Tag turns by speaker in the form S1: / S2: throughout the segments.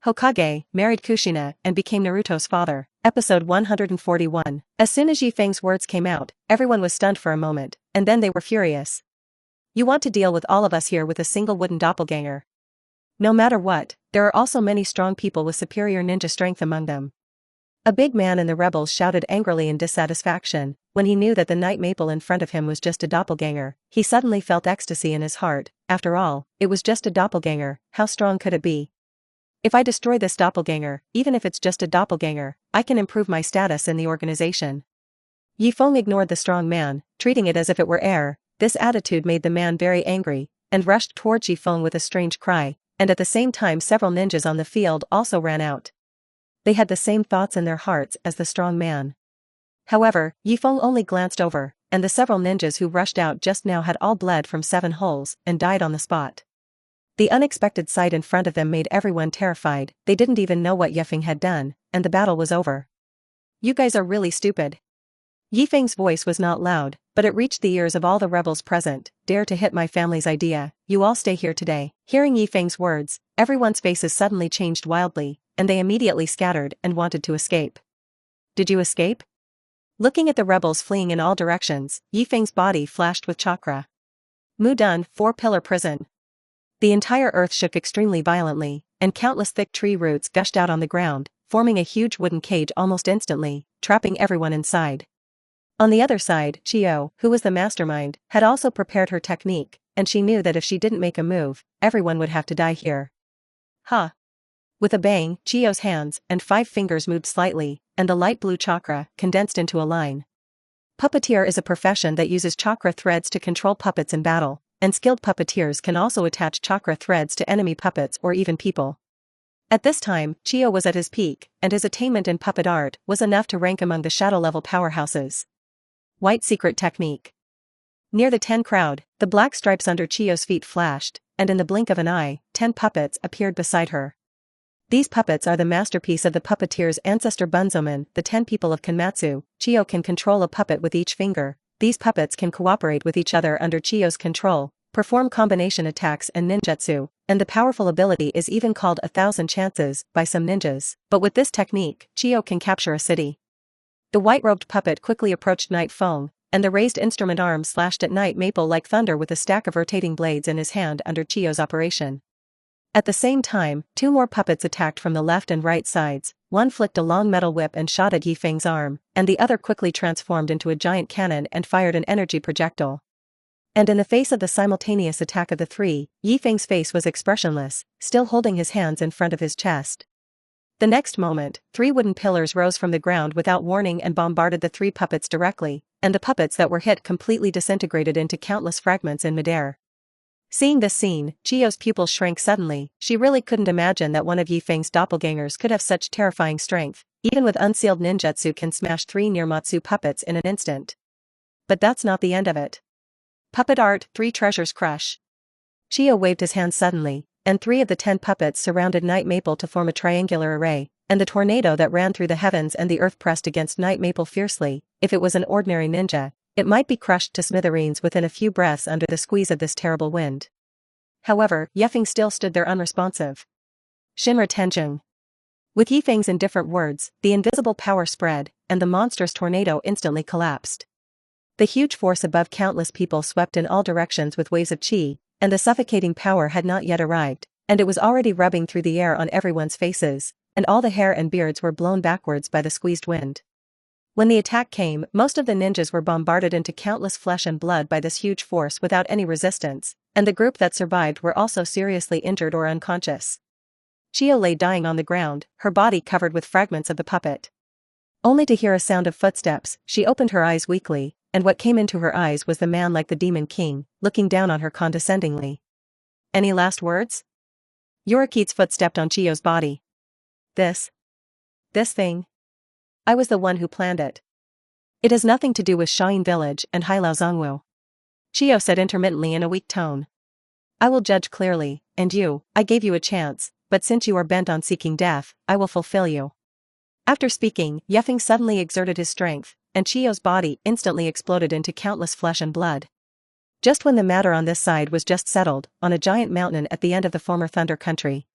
S1: Hokage married Kushina and became Naruto's father. Episode 141. As soon as Ye Feng's words came out, everyone was stunned for a moment, and then they were furious. You want to deal with all of us here with a single wooden doppelganger? No matter what, there are also many strong people with superior ninja strength among them. A big man in the rebels shouted angrily in dissatisfaction. When he knew that the Night Maple in front of him was just a doppelganger, he suddenly felt ecstasy in his heart. After all, it was just a doppelganger. How strong could it be? If I destroy this doppelganger, even if it's just a doppelganger, I can improve my status in the organization. Ye Feng ignored the strong man, treating it as if it were air. This attitude made the man very angry, and rushed towards Ye Feng with a strange cry, and at the same time several ninjas on the field also ran out. They had the same thoughts in their hearts as the strong man. However, Ye Feng only glanced over, and the several ninjas who rushed out just now had all bled from 7 holes and died on the spot. The unexpected sight in front of them made everyone terrified. They didn't even know what Ye Feng had done, and the battle was over. You guys are really stupid. Ye Feng's voice was not loud, but it reached the ears of all the rebels present. Dare to hit my family's idea, you all stay here today. Hearing Ye Feng's words, everyone's faces suddenly changed wildly, and they immediately scattered and wanted to escape. Did you escape? Looking at the rebels fleeing in all directions, Ye Feng's body flashed with chakra. Mudun, 4-pillar prison. The entire earth shook extremely violently, and countless thick tree roots gushed out on the ground, forming a huge wooden cage almost instantly, trapping everyone inside. On the other side, Chio, who was the mastermind, had also prepared her technique, and she knew that if she didn't make a move, everyone would have to die here. Ha! With a bang, Chio's hands and 5 fingers moved slightly, and the light blue chakra condensed into a line. Puppeteer is a profession that uses chakra threads to control puppets in battle, and skilled puppeteers can also attach chakra threads to enemy puppets or even people. At this time, Chio was at his peak, and his attainment in puppet art was enough to rank among the shadow-level powerhouses. White secret technique. Near the 10 crowd, the black stripes under Chio's feet flashed, and in the blink of an eye, 10 puppets appeared beside her. These puppets are the masterpiece of the puppeteer's ancestor Bunzoman, the 10 people of Kanmatsu. Chio can control a puppet with each finger. These puppets can cooperate with each other under Chio's control, perform combination attacks and ninjutsu, and the powerful ability is even called 1,000 chances by some ninjas. But with this technique, Chio can capture a city. The white-robed puppet quickly approached Night Feng, and the raised instrument arm slashed at Night Maple like thunder with a stack of rotating blades in his hand under Chio's operation. At the same time, 2 more puppets attacked from the left and right sides. One flicked a long metal whip and shot at Ye Feng's arm, and the other quickly transformed into a giant cannon and fired an energy projectile. And in the face of the simultaneous attack of the 3, Ye Feng's face was expressionless, still holding his hands in front of his chest. The next moment, 3 wooden pillars rose from the ground without warning and bombarded the 3 puppets directly, and the puppets that were hit completely disintegrated into countless fragments in midair. Seeing this scene, Chio's pupils shrank suddenly. She really couldn't imagine that one of Ye Feng's doppelgangers could have such terrifying strength. Even with unsealed ninjutsu can smash 3 Nirmatsu puppets in an instant. But that's not the end of it. Puppet art, 3 treasures crush. Chio waved his hand suddenly, and 3 of the 10 puppets surrounded Night Maple to form a triangular array, and the tornado that ran through the heavens and the earth pressed against Night Maple fiercely. If it was an ordinary ninja, it might be crushed to smithereens within a few breaths under the squeeze of this terrible wind. However, Ye Feng still stood there unresponsive. Shinra Tenjing. With Ye Feng's indifferent words, the invisible power spread, and the monstrous tornado instantly collapsed. The huge force above countless people swept in all directions with waves of chi, and the suffocating power had not yet arrived, and it was already rubbing through the air on everyone's faces, and all the hair and beards were blown backwards by the squeezed wind. When the attack came, most of the ninjas were bombarded into countless flesh and blood by this huge force without any resistance, and the group that survived were also seriously injured or unconscious. Chio lay dying on the ground, her body covered with fragments of the puppet. Only to hear a sound of footsteps, she opened her eyes weakly, and what came into her eyes was the man like the Demon King, looking down on her condescendingly. Any last words? Yorikite's foot stepped on Chio's body. This thing? I was the one who planned it. It has nothing to do with Shayin Village and Hailao Zongwu. Chio said intermittently in a weak tone. I will judge clearly, and you, I gave you a chance, but since you are bent on seeking death, I will fulfill you. After speaking, Ye Feng suddenly exerted his strength, and Chio's body instantly exploded into countless flesh and blood. Just when the matter on this side was just settled, on a giant mountain at the end of the former Thunder Country.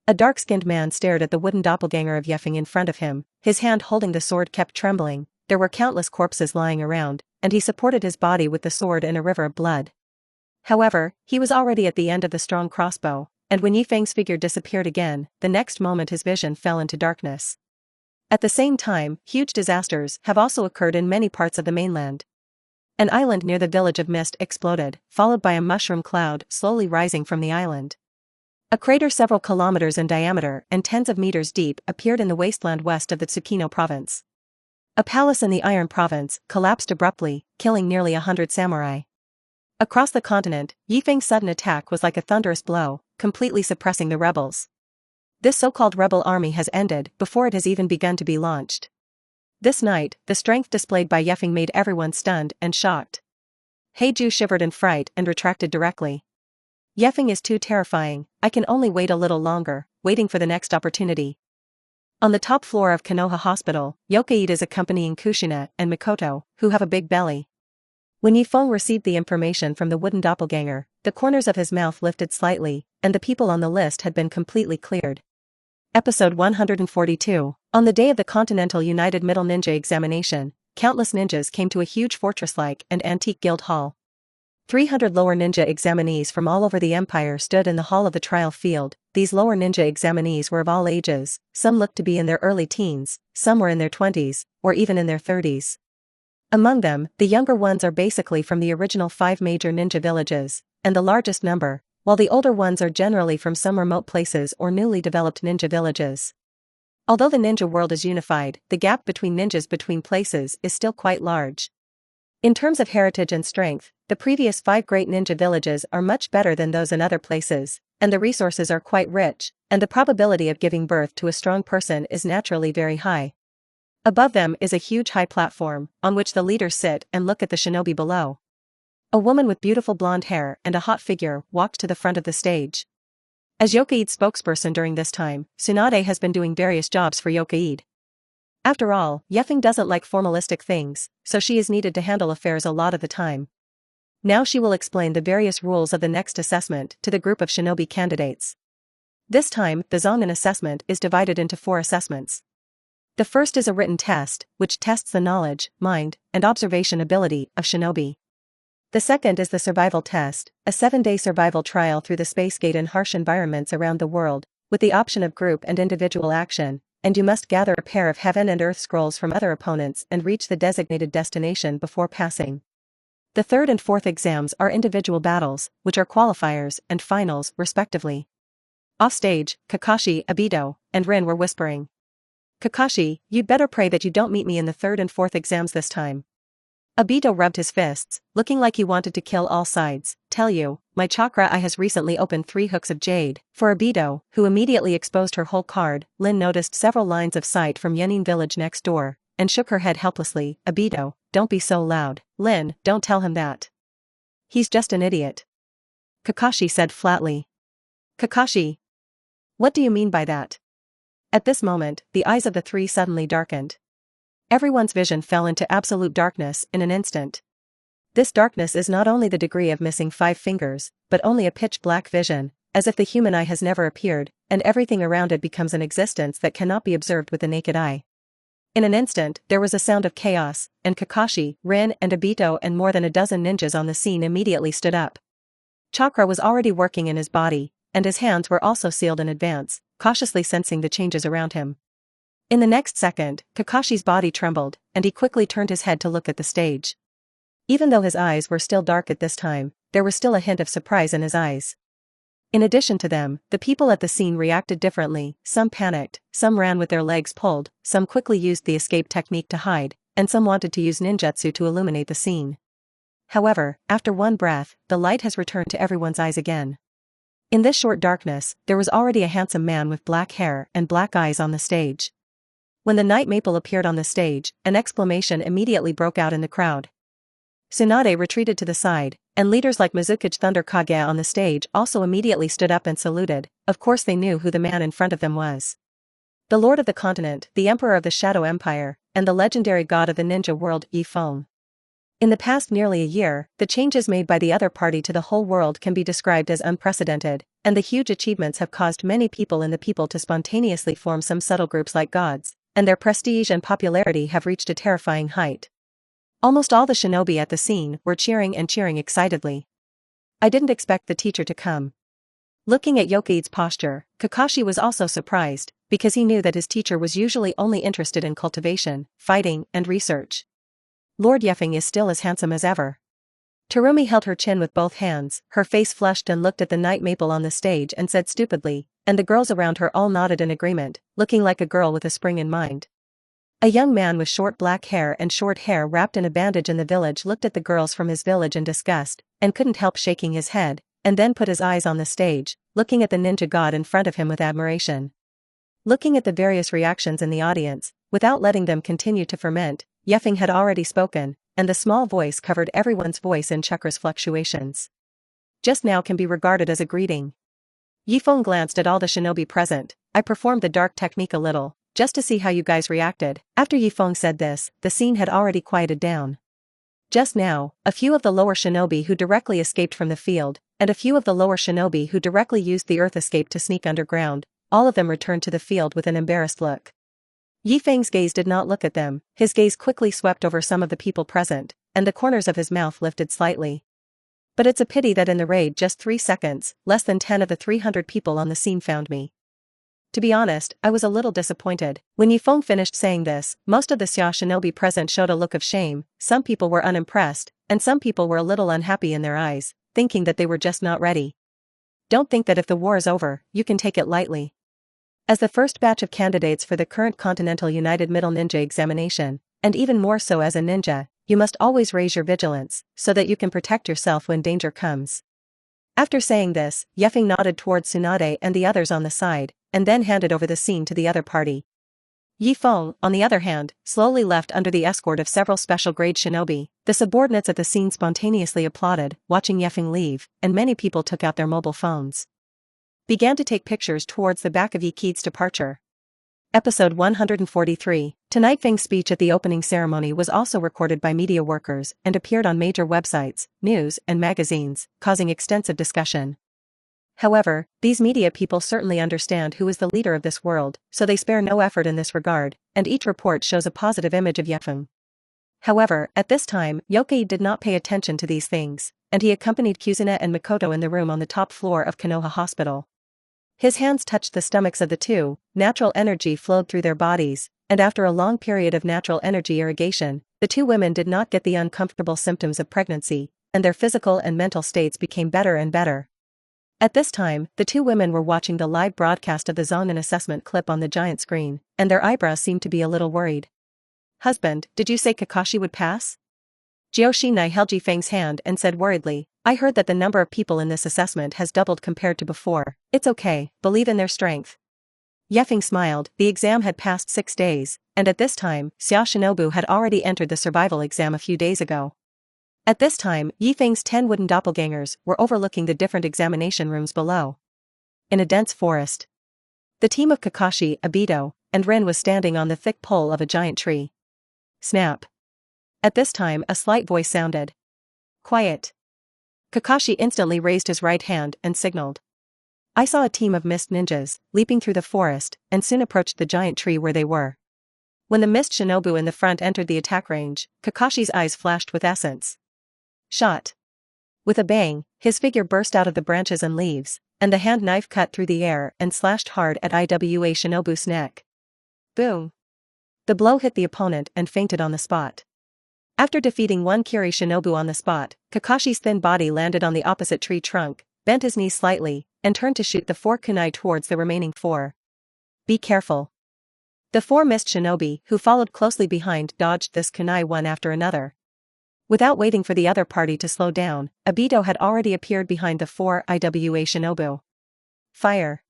S1: A dark-skinned man stared at the wooden doppelganger of Ye Feng in front of him, his hand holding the sword kept trembling. There were countless corpses lying around, and he supported his body with the sword in a river of blood. However, he was already at the end of the strong crossbow, and when Ye Feng's figure disappeared again, the next moment his vision fell into darkness. At the same time, huge disasters have also occurred in many parts of the mainland. An island near the village of Mist exploded, followed by a mushroom cloud slowly rising from the island. A crater several kilometers in diameter and tens of meters deep appeared in the wasteland west of the Tsukino province. A palace in the Iron province collapsed abruptly, killing nearly 100 samurai. Across the continent, Ye Feng's sudden attack was like a thunderous blow, completely suppressing the rebels. This so-called rebel army has ended before it has even begun to be launched. This night, the strength displayed by Ye Feng made everyone stunned and shocked. Heiju shivered in fright and retracted directly. Ye Feng is too terrifying, I can only wait a little longer, waiting for the next opportunity. On the top floor of Konoha Hospital, Hokage is accompanying Kushina and Mikoto, who have a big belly. When Ye Feng received the information from the wooden doppelganger, the corners of his mouth lifted slightly, and the people on the list had been completely cleared. Episode 142. On the day of the Continental United Middle Ninja Examination, countless ninjas came to a huge fortress-like and antique guild hall. 300 lower ninja examinees from all over the empire stood in the hall of the trial field. These lower ninja examinees were of all ages, some looked to be in their early teens, some were in their 20s, or even in their 30s. Among them, the younger ones are basically from the original 5 major ninja villages, and the largest number, while the older ones are generally from some remote places or newly developed ninja villages. Although the ninja world is unified, the gap between ninjas between places is still quite large. In terms of heritage and strength, the previous 5 great ninja villages are much better than those in other places, and the resources are quite rich, and the probability of giving birth to a strong person is naturally very high. Above them is a huge high platform, on which the leaders sit and look at the shinobi below. A woman with beautiful blonde hair and a hot figure walked to the front of the stage. As Yokaid's spokesperson during this time, Tsunade has been doing various jobs for Yokaid. After all, Ye Feng doesn't like formalistic things, so she is needed to handle affairs a lot of the time. Now she will explain the various rules of the next assessment to the group of shinobi candidates. This time, the Zongan assessment is divided into 4 assessments. The first is a written test, which tests the knowledge, mind, and observation ability of shinobi. The second is the survival test, a 7-day survival trial through the space gate in harsh environments around the world, with the option of group and individual action, and you must gather a pair of heaven and earth scrolls from other opponents and reach the designated destination before passing. The third and fourth exams are individual battles, which are qualifiers and finals, respectively. Offstage, Kakashi, Obito, and Rin were whispering. Kakashi, you'd better pray that you don't meet me in the third and fourth exams this time. Obito rubbed his fists, looking like he wanted to kill all sides. Tell you, my chakra eye has recently opened 3 hooks of jade. For Obito, who immediately exposed her whole card, Lin noticed several lines of sight from Yenin village next door, and shook her head helplessly. Obito, don't be so loud. Lin, don't tell him that. He's just an idiot. Kakashi said flatly. Kakashi. What do you mean by that? At this moment, the eyes of the 3 suddenly darkened. Everyone's vision fell into absolute darkness in an instant. This darkness is not only the degree of missing 5 fingers, but only a pitch-black vision, as if the human eye has never appeared, and everything around it becomes an existence that cannot be observed with the naked eye. In an instant, there was a sound of chaos, and Kakashi, Rin, and Obito and more than a dozen ninjas on the scene immediately stood up. Chakra was already working in his body, and his hands were also sealed in advance, cautiously sensing the changes around him. In the next second, Kakashi's body trembled, and he quickly turned his head to look at the stage. Even though his eyes were still dark at this time, there was still a hint of surprise in his eyes. In addition to them, the people at the scene reacted differently. Some panicked, some ran with their legs pulled, some quickly used the escape technique to hide, and some wanted to use ninjutsu to illuminate the scene. However, after one breath, the light has returned to everyone's eyes again. In this short darkness, there was already a handsome man with black hair and black eyes on the stage. When the Night Maple appeared on the stage, an exclamation immediately broke out in the crowd. Tsunade retreated to the side, and leaders like Mizukage Thunder Kage on the stage also immediately stood up and saluted. Of course they knew who the man in front of them was. The Lord of the Continent, the Emperor of the Shadow Empire, and the legendary god of the ninja world, Ye Feng. In the past nearly a year, the changes made by the other party to the whole world can be described as unprecedented, and the huge achievements have caused many people in the people to spontaneously form some subtle groups like gods, and their prestige and popularity have reached a terrifying height. Almost all the shinobi at the scene were cheering and cheering excitedly. I didn't expect the teacher to come. Looking at Yokoi's posture, Kakashi was also surprised, because he knew that his teacher was usually only interested in cultivation, fighting, and research. Lord Ye Feng is still as handsome as ever. Terumi held her chin with both hands, her face flushed and looked at the night maple on the stage and said stupidly, and the girls around her all nodded in agreement, looking like a girl with a spring in mind. A young man with short black hair and short hair wrapped in a bandage in the village looked at the girls from his village in disgust, and couldn't help shaking his head, and then put his eyes on the stage, looking at the ninja god in front of him with admiration. Looking at the various reactions in the audience, without letting them continue to ferment, Ye Feng had already spoken, and the small voice covered everyone's voice in chakras fluctuations. Just now can be regarded as a greeting. Ye Feng glanced at all the shinobi present. I performed the dark technique a little, just to see how you guys reacted. After Ye Feng said this, the scene had already quieted down. Just now, a few of the lower shinobi who directly escaped from the field, and a few of the lower shinobi who directly used the earth escape to sneak underground, all of them returned to the field with an embarrassed look. Ye Feng's gaze did not look at them, his gaze quickly swept over some of the people present, and the corners of his mouth lifted slightly. But it's a pity that in the raid just 3 seconds, less than 10 of the 300 people on the scene found me. To be honest, I was a little disappointed. When Ye Feng finished saying this, most of the Xia shinobi present showed a look of shame, some people were unimpressed, and some people were a little unhappy in their eyes, thinking that they were just not ready. Don't think that if the war is over, you can take it lightly. As the first batch of candidates for the current Continental United Middle Ninja examination, and even more so as a ninja, you must always raise your vigilance, so that you can protect yourself when danger comes. After saying this, Ye Feng nodded towards Tsunade and the others on the side, and then handed over the scene to the other party. Ye Feng, on the other hand, slowly left under the escort of several special-grade shinobi. The subordinates at the scene spontaneously applauded, watching Ye Feng leave, and many people took out their mobile phones. Began to take pictures towards the back of Ye Kid's departure. Episode 143. Tonight Feng's speech at the opening ceremony was also recorded by media workers and appeared on major websites, news, and magazines, causing extensive discussion. However, these media people certainly understand who is the leader of this world, so they spare no effort in this regard, and each report shows a positive image of Ye Feng. However, at this time, Yokoi did not pay attention to these things, and he accompanied Kuzuka and Makoto in the room on the top floor of Konoha Hospital. His hands touched the stomachs of the two, natural energy flowed through their bodies, and after a long period of natural energy irrigation, the two women did not get the uncomfortable symptoms of pregnancy, and their physical and mental states became better and better. At this time, the two women were watching the live broadcast of the Zonin assessment clip on the giant screen, and their eyebrows seemed to be a little worried. "Husband, did you say Kakashi would pass?" Jioshinai held Ye Feng's hand and said worriedly, "I heard that the number of people in this assessment has doubled compared to before. It's okay, believe in their strength." Ye Feng smiled. The exam had passed 6 days, and at this time, Xia Shinobu had already entered the survival exam a few days ago. At this time, Ye Feng's 10 wooden doppelgangers were overlooking the different examination rooms below. In a dense forest, the team of Kakashi, Obito, and Rin was standing on the thick pole of a giant tree. Snap. At this time, a slight voice sounded. "Quiet." Kakashi instantly raised his right hand and signaled. I saw a team of mist ninjas, leaping through the forest, and soon approached the giant tree where they were. When the mist shinobu in the front entered the attack range, Kakashi's eyes flashed with essence. Shot. With a bang, his figure burst out of the branches and leaves, and the hand knife cut through the air and slashed hard at Iwa Shinobu's neck. Boom. The blow hit the opponent and fainted on the spot. After defeating one Kiri Shinobu on the spot, Kakashi's thin body landed on the opposite tree trunk, bent his knees slightly, and turned to shoot the 4 kunai towards the remaining 4. Be careful. The 4 mist shinobi who followed closely behind dodged this kunai one after another. Without waiting for the other party to slow down, Obito had already appeared behind the 4 Iwa Shinobu. Fire.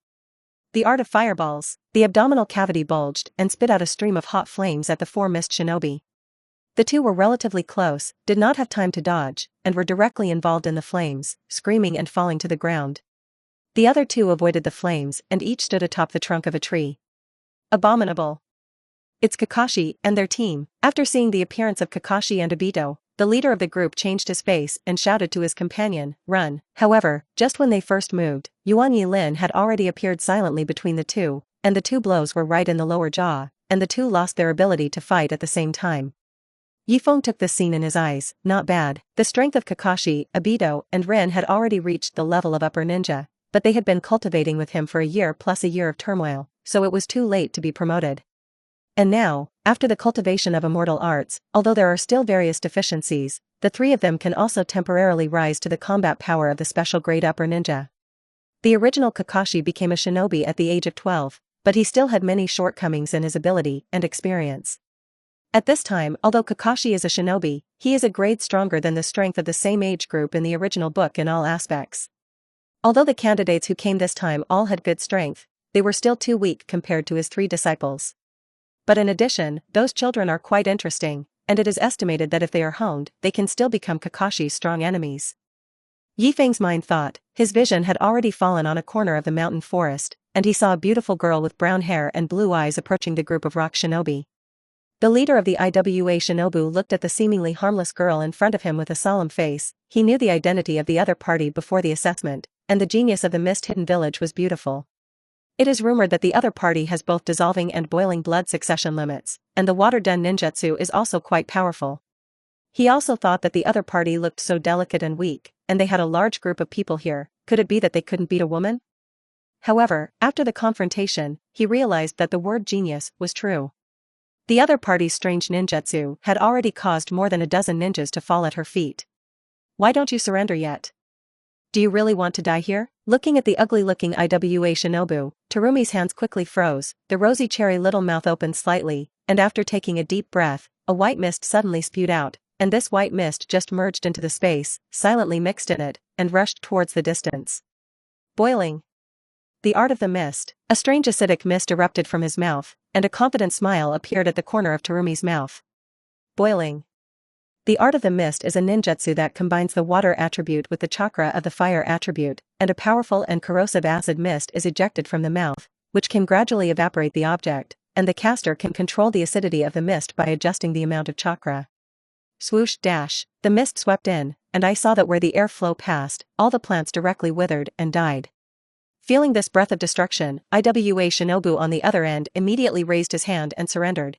S1: The art of fireballs. The abdominal cavity bulged and spit out a stream of hot flames at the 4 mist shinobi. The two were relatively close, did not have time to dodge, and were directly involved in the flames, screaming and falling to the ground. The other 2 avoided the flames and each stood atop the trunk of a tree. Abominable. It's Kakashi and their team. After seeing the appearance of Kakashi and Obito, the leader of the group changed his face and shouted to his companion, "Run." However, just when they first moved, Yuan Yilin had already appeared silently between the two, and the two blows were right in the lower jaw, and the two lost their ability to fight at the same time. Ye Feng took this scene in his eyes. Not bad. The strength of Kakashi, Obito, and Rin had already reached the level of upper ninja, but they had been cultivating with him for a year plus a year of turmoil, so it was too late to be promoted. And now, after the cultivation of immortal arts, although there are still various deficiencies, the three of them can also temporarily rise to the combat power of the special grade upper ninja. The original Kakashi became a shinobi at the age of 12, but he still had many shortcomings in his ability and experience. At this time, although Kakashi is a shinobi, he is a grade stronger than the strength of the same age group in the original book in all aspects. Although the candidates who came this time all had good strength, they were still too weak compared to his three disciples. But in addition, those children are quite interesting, and it is estimated that if they are honed, they can still become Kakashi's strong enemies. Ye Feng's mind thought. His vision had already fallen on a corner of the mountain forest, and he saw a beautiful girl with brown hair and blue eyes approaching the group of rock shinobi. The leader of the IWA shinobu looked at the seemingly harmless girl in front of him with a solemn face. He knew the identity of the other party before the assessment, and the genius of the mist-hidden village was beautiful. It is rumored that the other party has both dissolving and boiling blood succession limits, and the water-den ninjutsu is also quite powerful. He also thought that the other party looked so delicate and weak, and they had a large group of people here. Could it be that they couldn't beat a woman? However, after the confrontation, he realized that the word genius was true. The other party's strange ninjutsu had already caused more than a dozen ninjas to fall at her feet. Why don't you surrender yet? Do you really want to die here? Looking at the ugly-looking IWA shinobu, Terumi's hands quickly froze, the rosy cherry little mouth opened slightly, and after taking a deep breath, a white mist suddenly spewed out, and this white mist just merged into the space, silently mixed in it, and rushed towards the distance. Boiling. The art of the mist. A strange acidic mist erupted from his mouth, and a confident smile appeared at the corner of Terumi's mouth. Boiling. The art of the mist is a ninjutsu that combines the water attribute with the chakra of the fire attribute, and a powerful and corrosive acid mist is ejected from the mouth, which can gradually evaporate the object, and the caster can control the acidity of the mist by adjusting the amount of chakra. Swoosh dash, the mist swept in, and I saw that where the airflow passed, all the plants directly withered and died. Feeling this breath of destruction, IWA shinobu on the other end immediately raised his hand and surrendered.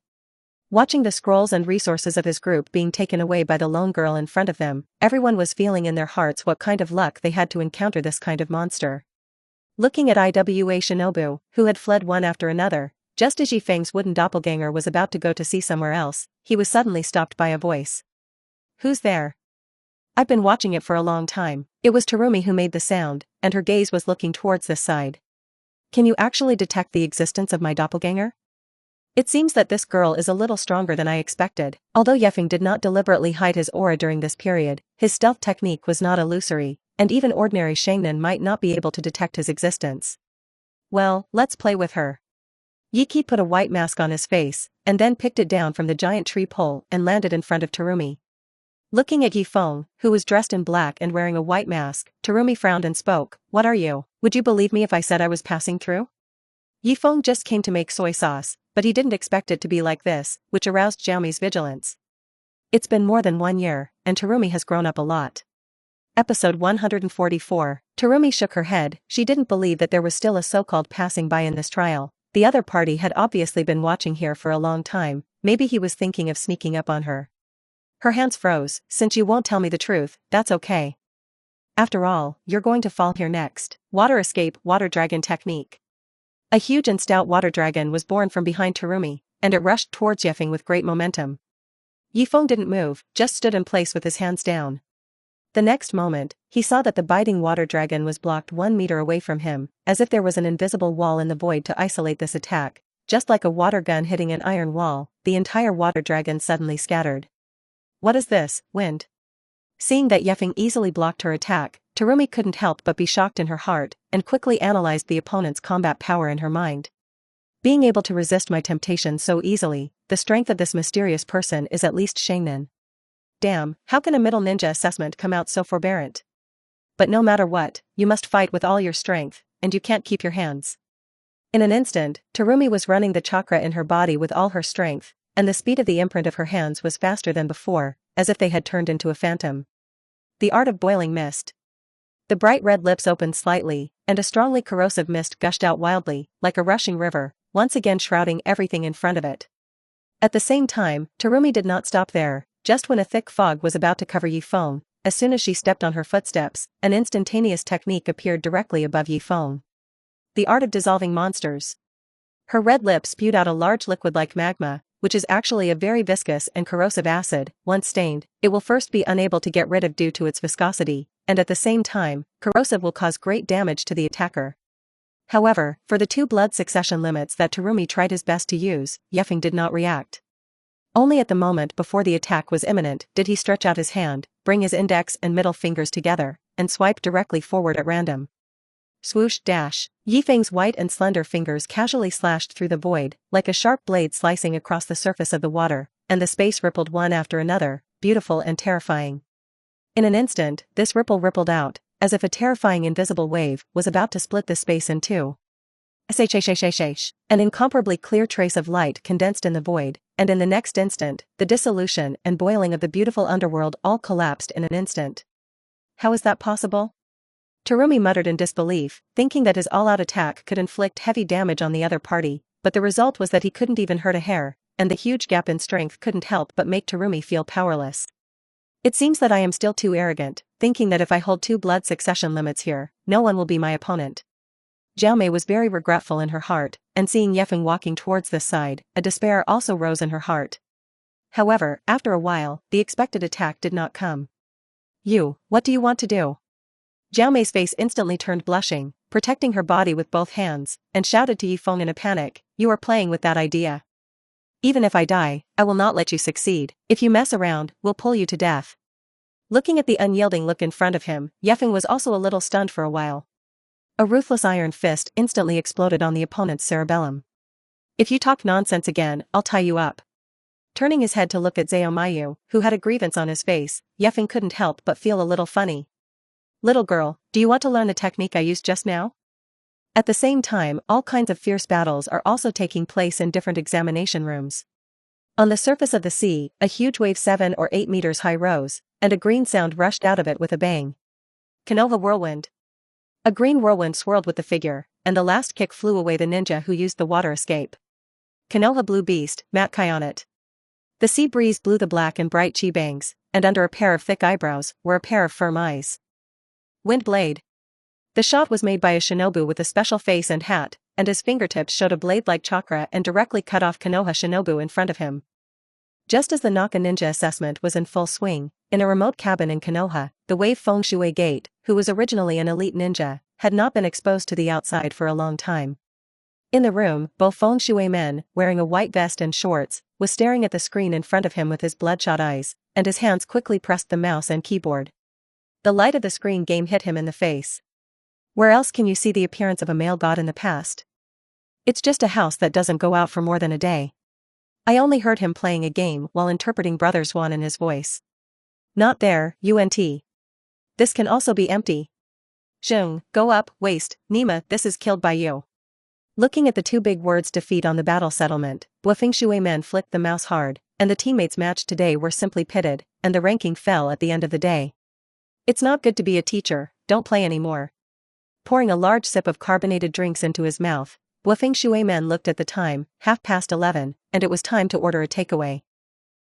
S1: Watching the scrolls and resources of his group being taken away by the lone girl in front of them, everyone was feeling in their hearts what kind of luck they had to encounter this kind of monster. Looking at IWA shinobu, who had fled one after another, just as Ye Feng's wooden doppelganger was about to go to see somewhere else, he was suddenly stopped by a voice. Who's there? I've been watching it for a long time. It was Terumi who made the sound, and her gaze was looking towards this side. Can you actually detect the existence of my doppelganger? It seems that this girl is a little stronger than I expected. Although Ye Feng did not deliberately hide his aura during this period, his stealth technique was not illusory, and even ordinary Shainin might not be able to detect his existence. Well, let's play with her. Yiki put a white mask on his face, and then picked it down from the giant tree pole and landed in front of Terumi. Looking at Ye Feng, who was dressed in black and wearing a white mask, Terumi frowned and spoke. What are you? Would you believe me if I said I was passing through? Ye Feng just came to make soy sauce, but he didn't expect it to be like this, which aroused Xiaomi's vigilance. It's been more than 1 year, and Terumi has grown up a lot. Episode 144. Terumi shook her head. She didn't believe that there was still a so-called passing by in this trial. The other party had obviously been watching here for a long time. Maybe he was thinking of sneaking up on her. Her hands froze. Since you won't tell me the truth, that's okay. After all, you're going to fall here next. Water escape, water dragon technique. A huge and stout water dragon was born from behind Terumi, and it rushed towards Ye Feng with great momentum. Ye Feng didn't move, just stood in place with his hands down. The next moment, he saw that the biting water dragon was blocked 1 meter away from him, as if there was an invisible wall in the void to isolate this attack. Just like a water gun hitting an iron wall, the entire water dragon suddenly scattered. What is this, wind? Seeing that Ye Feng easily blocked her attack, Terumi couldn't help but be shocked in her heart, and quickly analyzed the opponent's combat power in her mind. Being able to resist my temptation so easily, the strength of this mysterious person is at least Shainin. Damn, how can a middle ninja assessment come out so forbearant? But no matter what, you must fight with all your strength, and you can't keep your hands. In an instant, Terumi was running the chakra in her body with all her strength, and the speed of the imprint of her hands was faster than before. as if they had turned into a phantom. The art of boiling mist. The bright red lips opened slightly, and a strongly corrosive mist gushed out wildly, like a rushing river, once again shrouding everything in front of it. At the same time, Terumi did not stop there. Just when a thick fog was about to cover Ye Feng, as soon as she stepped on her footsteps, an instantaneous technique appeared directly above Ye Feng. The art of dissolving monsters. Her red lips spewed out a large liquid like magma, which is actually a very viscous and corrosive acid. Once stained, it will first be unable to get rid of due to its viscosity, and at the same time, corrosive will cause great damage to the attacker. However, for the 2 blood succession limits that Terumi tried his best to use, Ye Feng did not react. Only at the moment before the attack was imminent did he stretch out his hand, bring his index and middle fingers together, and swipe directly forward at random. Swoosh dash. Ye Feng's white and slender fingers casually slashed through the void, like a sharp blade slicing across the surface of the water, and the space rippled one after another, beautiful and terrifying. In an instant, this ripple rippled out, as if a terrifying invisible wave was about to split the space in two. An incomparably clear trace of light condensed in the void, and in the next instant, the dissolution and boiling of the beautiful underworld all collapsed in an instant. How is that possible? Terumi muttered in disbelief, thinking that his all-out attack could inflict heavy damage on the other party, but the result was that he couldn't even hurt a hair, and the huge gap in strength couldn't help but make Terumi feel powerless. It seems that I am still too arrogant, thinking that if I hold 2 blood succession limits here, no one will be my opponent. Xiaomei was very regretful in her heart, and seeing Ye Feng walking towards this side, a despair also rose in her heart. However, after a while, the expected attack did not come. What do you want to do? Xiaomei's face instantly turned blushing, protecting her body with both hands, and shouted to Ye Feng in a panic, "You are playing with that idea. Even if I die, I will not let you succeed. If you mess around, we'll pull you to death." Looking at the unyielding look in front of him, Ye Feng was also a little stunned for a while. A ruthless iron fist instantly exploded on the opponent's cerebellum. "If you talk nonsense again, I'll tie you up." Turning his head to look at Zhao Mayu, who had a grievance on his face, Ye Feng couldn't help but feel a little funny. "Little girl, do you want to learn the technique I used just now?" At the same time, all kinds of fierce battles are also taking place in different examination rooms. On the surface of the sea, a huge wave 7 or 8 meters high rose, and a green sound rushed out of it with a bang. Konoha whirlwind. A green whirlwind swirled with the figure, and the last kick flew away the ninja who used the water escape. Konoha blue beast, Matkai on it. The sea breeze blew the black and bright chi bangs, and under a pair of thick eyebrows were a pair of firm eyes. Wind blade. The shot was made by a shinobu with a special face and hat, and his fingertips showed a blade-like chakra and directly cut off Konoha shinobu in front of him. Just as the Naka ninja assessment was in full swing, in a remote cabin in Konoha, the Wei Feng Shui Gate, who was originally an elite ninja, had not been exposed to the outside for a long time. In the room, Bo Feng Shui Men, wearing a white vest and shorts, was staring at the screen in front of him with his bloodshot eyes, and his hands quickly pressed the mouse and keyboard. The light of the screen game hit him in the face. Where else can you see the appearance of a male god in the past? It's just a house that doesn't go out for more than a day. I only heard him playing a game while interpreting Brother Swan in his voice. Not there, UNT. This can also be empty. Zheng, go up, waste, Nima, this is killed by you. Looking at the 2 big words defeat on the battle settlement, Wufeng Shui Men flicked the mouse hard, and the teammates matched today were simply pitted, and the ranking fell at the end of the day. It's not good to be a teacher, don't play anymore. Pouring a large sip of carbonated drinks into his mouth, Wufeng Shui Men looked at the time, 11:30, and it was time to order a takeaway.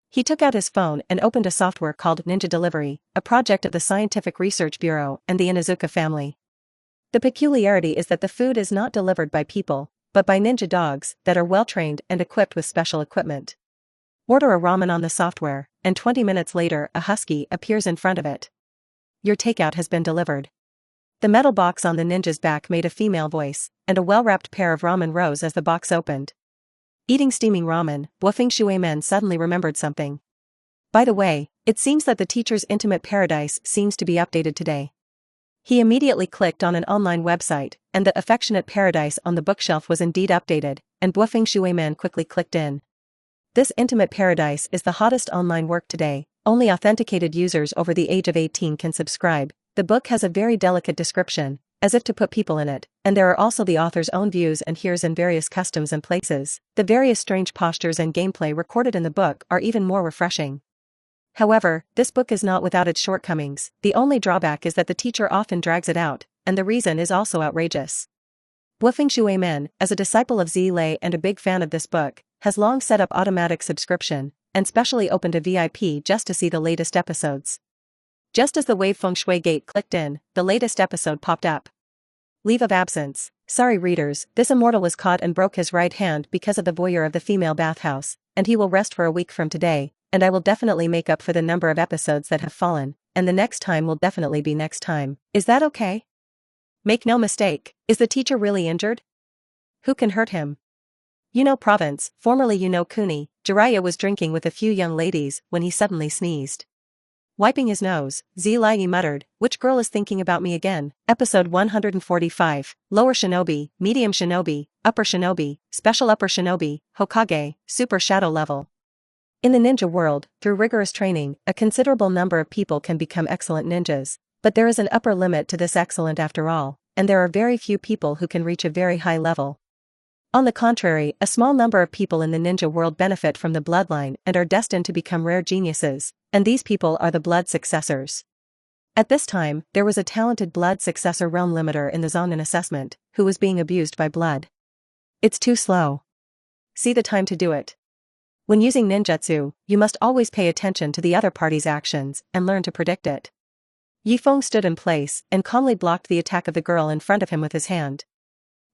S1: He took out his phone and opened a software called Ninja Delivery, a project of the Scientific Research Bureau and the Inuzuka family. The peculiarity is that the food is not delivered by people, but by ninja dogs that are well-trained and equipped with special equipment. Order a ramen on the software, and 20 minutes later a husky appears in front of it. Your takeout has been delivered. The metal box on the ninja's back made a female voice, and a well-wrapped pair of ramen rose as the box opened. Eating steaming ramen, Wufeng Shui Men suddenly remembered something. By the way, it seems that the teacher's intimate paradise seems to be updated today. He immediately clicked on an online website, and the affectionate paradise on the bookshelf was indeed updated, and Wufeng Shui Men quickly clicked in. This intimate paradise is the hottest online work today. Only authenticated users over the age of 18 can subscribe. The book has a very delicate description, as if to put people in it, and there are also the author's own views and hears in various customs and places. The various strange postures and gameplay recorded in the book are even more refreshing. However, this book is not without its shortcomings. The only drawback is that the teacher often drags it out, and the reason is also outrageous. Wufeng Shui Men, as a disciple of Zi Lei and a big fan of this book, has long set up automatic subscription, and specially opened a VIP just to see the latest episodes. Just as the wave feng shui gate clicked in, the latest episode popped up. Leave of absence. Sorry readers, this immortal was caught and broke his right hand because of the voyeur of the female bathhouse, and he will rest for a week from today, and I will definitely make up for the number of episodes that have fallen, and the next time will definitely be next time. Is that okay? Make no mistake, is the teacher really injured? Who can hurt him? Province, formerly Kuni, Jiraiya was drinking with a few young ladies when he suddenly sneezed. Wiping his nose, Zi Lei muttered, "Which girl is thinking about me again?" Episode 145, Lower Shinobi, Medium Shinobi, Upper Shinobi, Special Upper Shinobi, Hokage, Super Shadow Level. In the ninja world, through rigorous training, a considerable number of people can become excellent ninjas, but there is an upper limit to this excellent after all, and there are very few people who can reach a very high level. On the contrary, a small number of people in the ninja world benefit from the bloodline and are destined to become rare geniuses, and these people are the blood successors. At this time, there was a talented blood successor realm limiter in the Zonin assessment, who was being abused by blood. It's too slow. See the time to do it. When using ninjutsu, you must always pay attention to the other party's actions and learn to predict it. Ye Feng stood in place and calmly blocked the attack of the girl in front of him with his hand.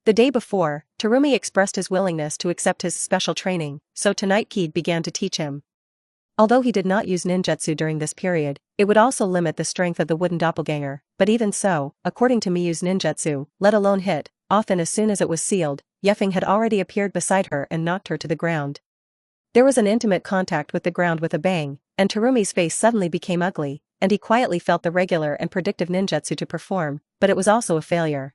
S1: The day before, Terumi expressed his willingness to accept his special training, so tonight Kid began to teach him. Although he did not use ninjutsu during this period, it would also limit the strength of the wooden doppelganger, but even so, according to Miyu's ninjutsu, let alone hit, often as soon as it was sealed, Ye Feng had already appeared beside her and knocked her to the ground. There was an intimate contact with the ground with a bang, and Terumi's face suddenly became ugly, and he quietly felt the regular and predictive ninjutsu to perform, but it was also a failure.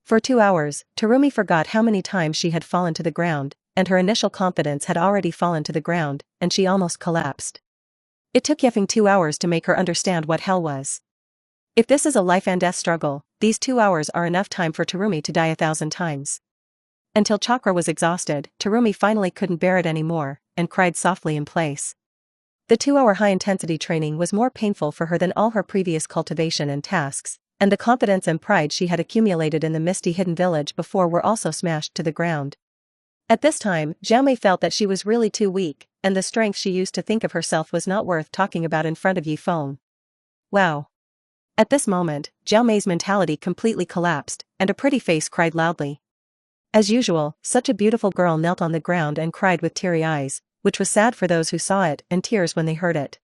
S1: For 2 hours, Terumi forgot how many times she had fallen to the ground, and her initial confidence had already fallen to the ground, and she almost collapsed. It took Ye Feng 2 hours to make her understand what hell was. If this is a life and death struggle, these 2 hours are enough time for Terumi to die 1,000 times. Until chakra was exhausted, Terumi finally couldn't bear it anymore, and cried softly in place. The 2-hour high-intensity training was more painful for her than all her previous cultivation and tasks, and the confidence and pride she had accumulated in the misty hidden village before were also smashed to the ground. At this time, Xiaomei felt that she was really too weak, and the strength she used to think of herself was not worth talking about in front of Ye Feng. Wow. At this moment, Xiaomei's mentality completely collapsed, and a pretty face cried loudly. As usual, such a beautiful girl knelt on the ground and cried with teary eyes, which was sad for those who saw it and tears when they heard it.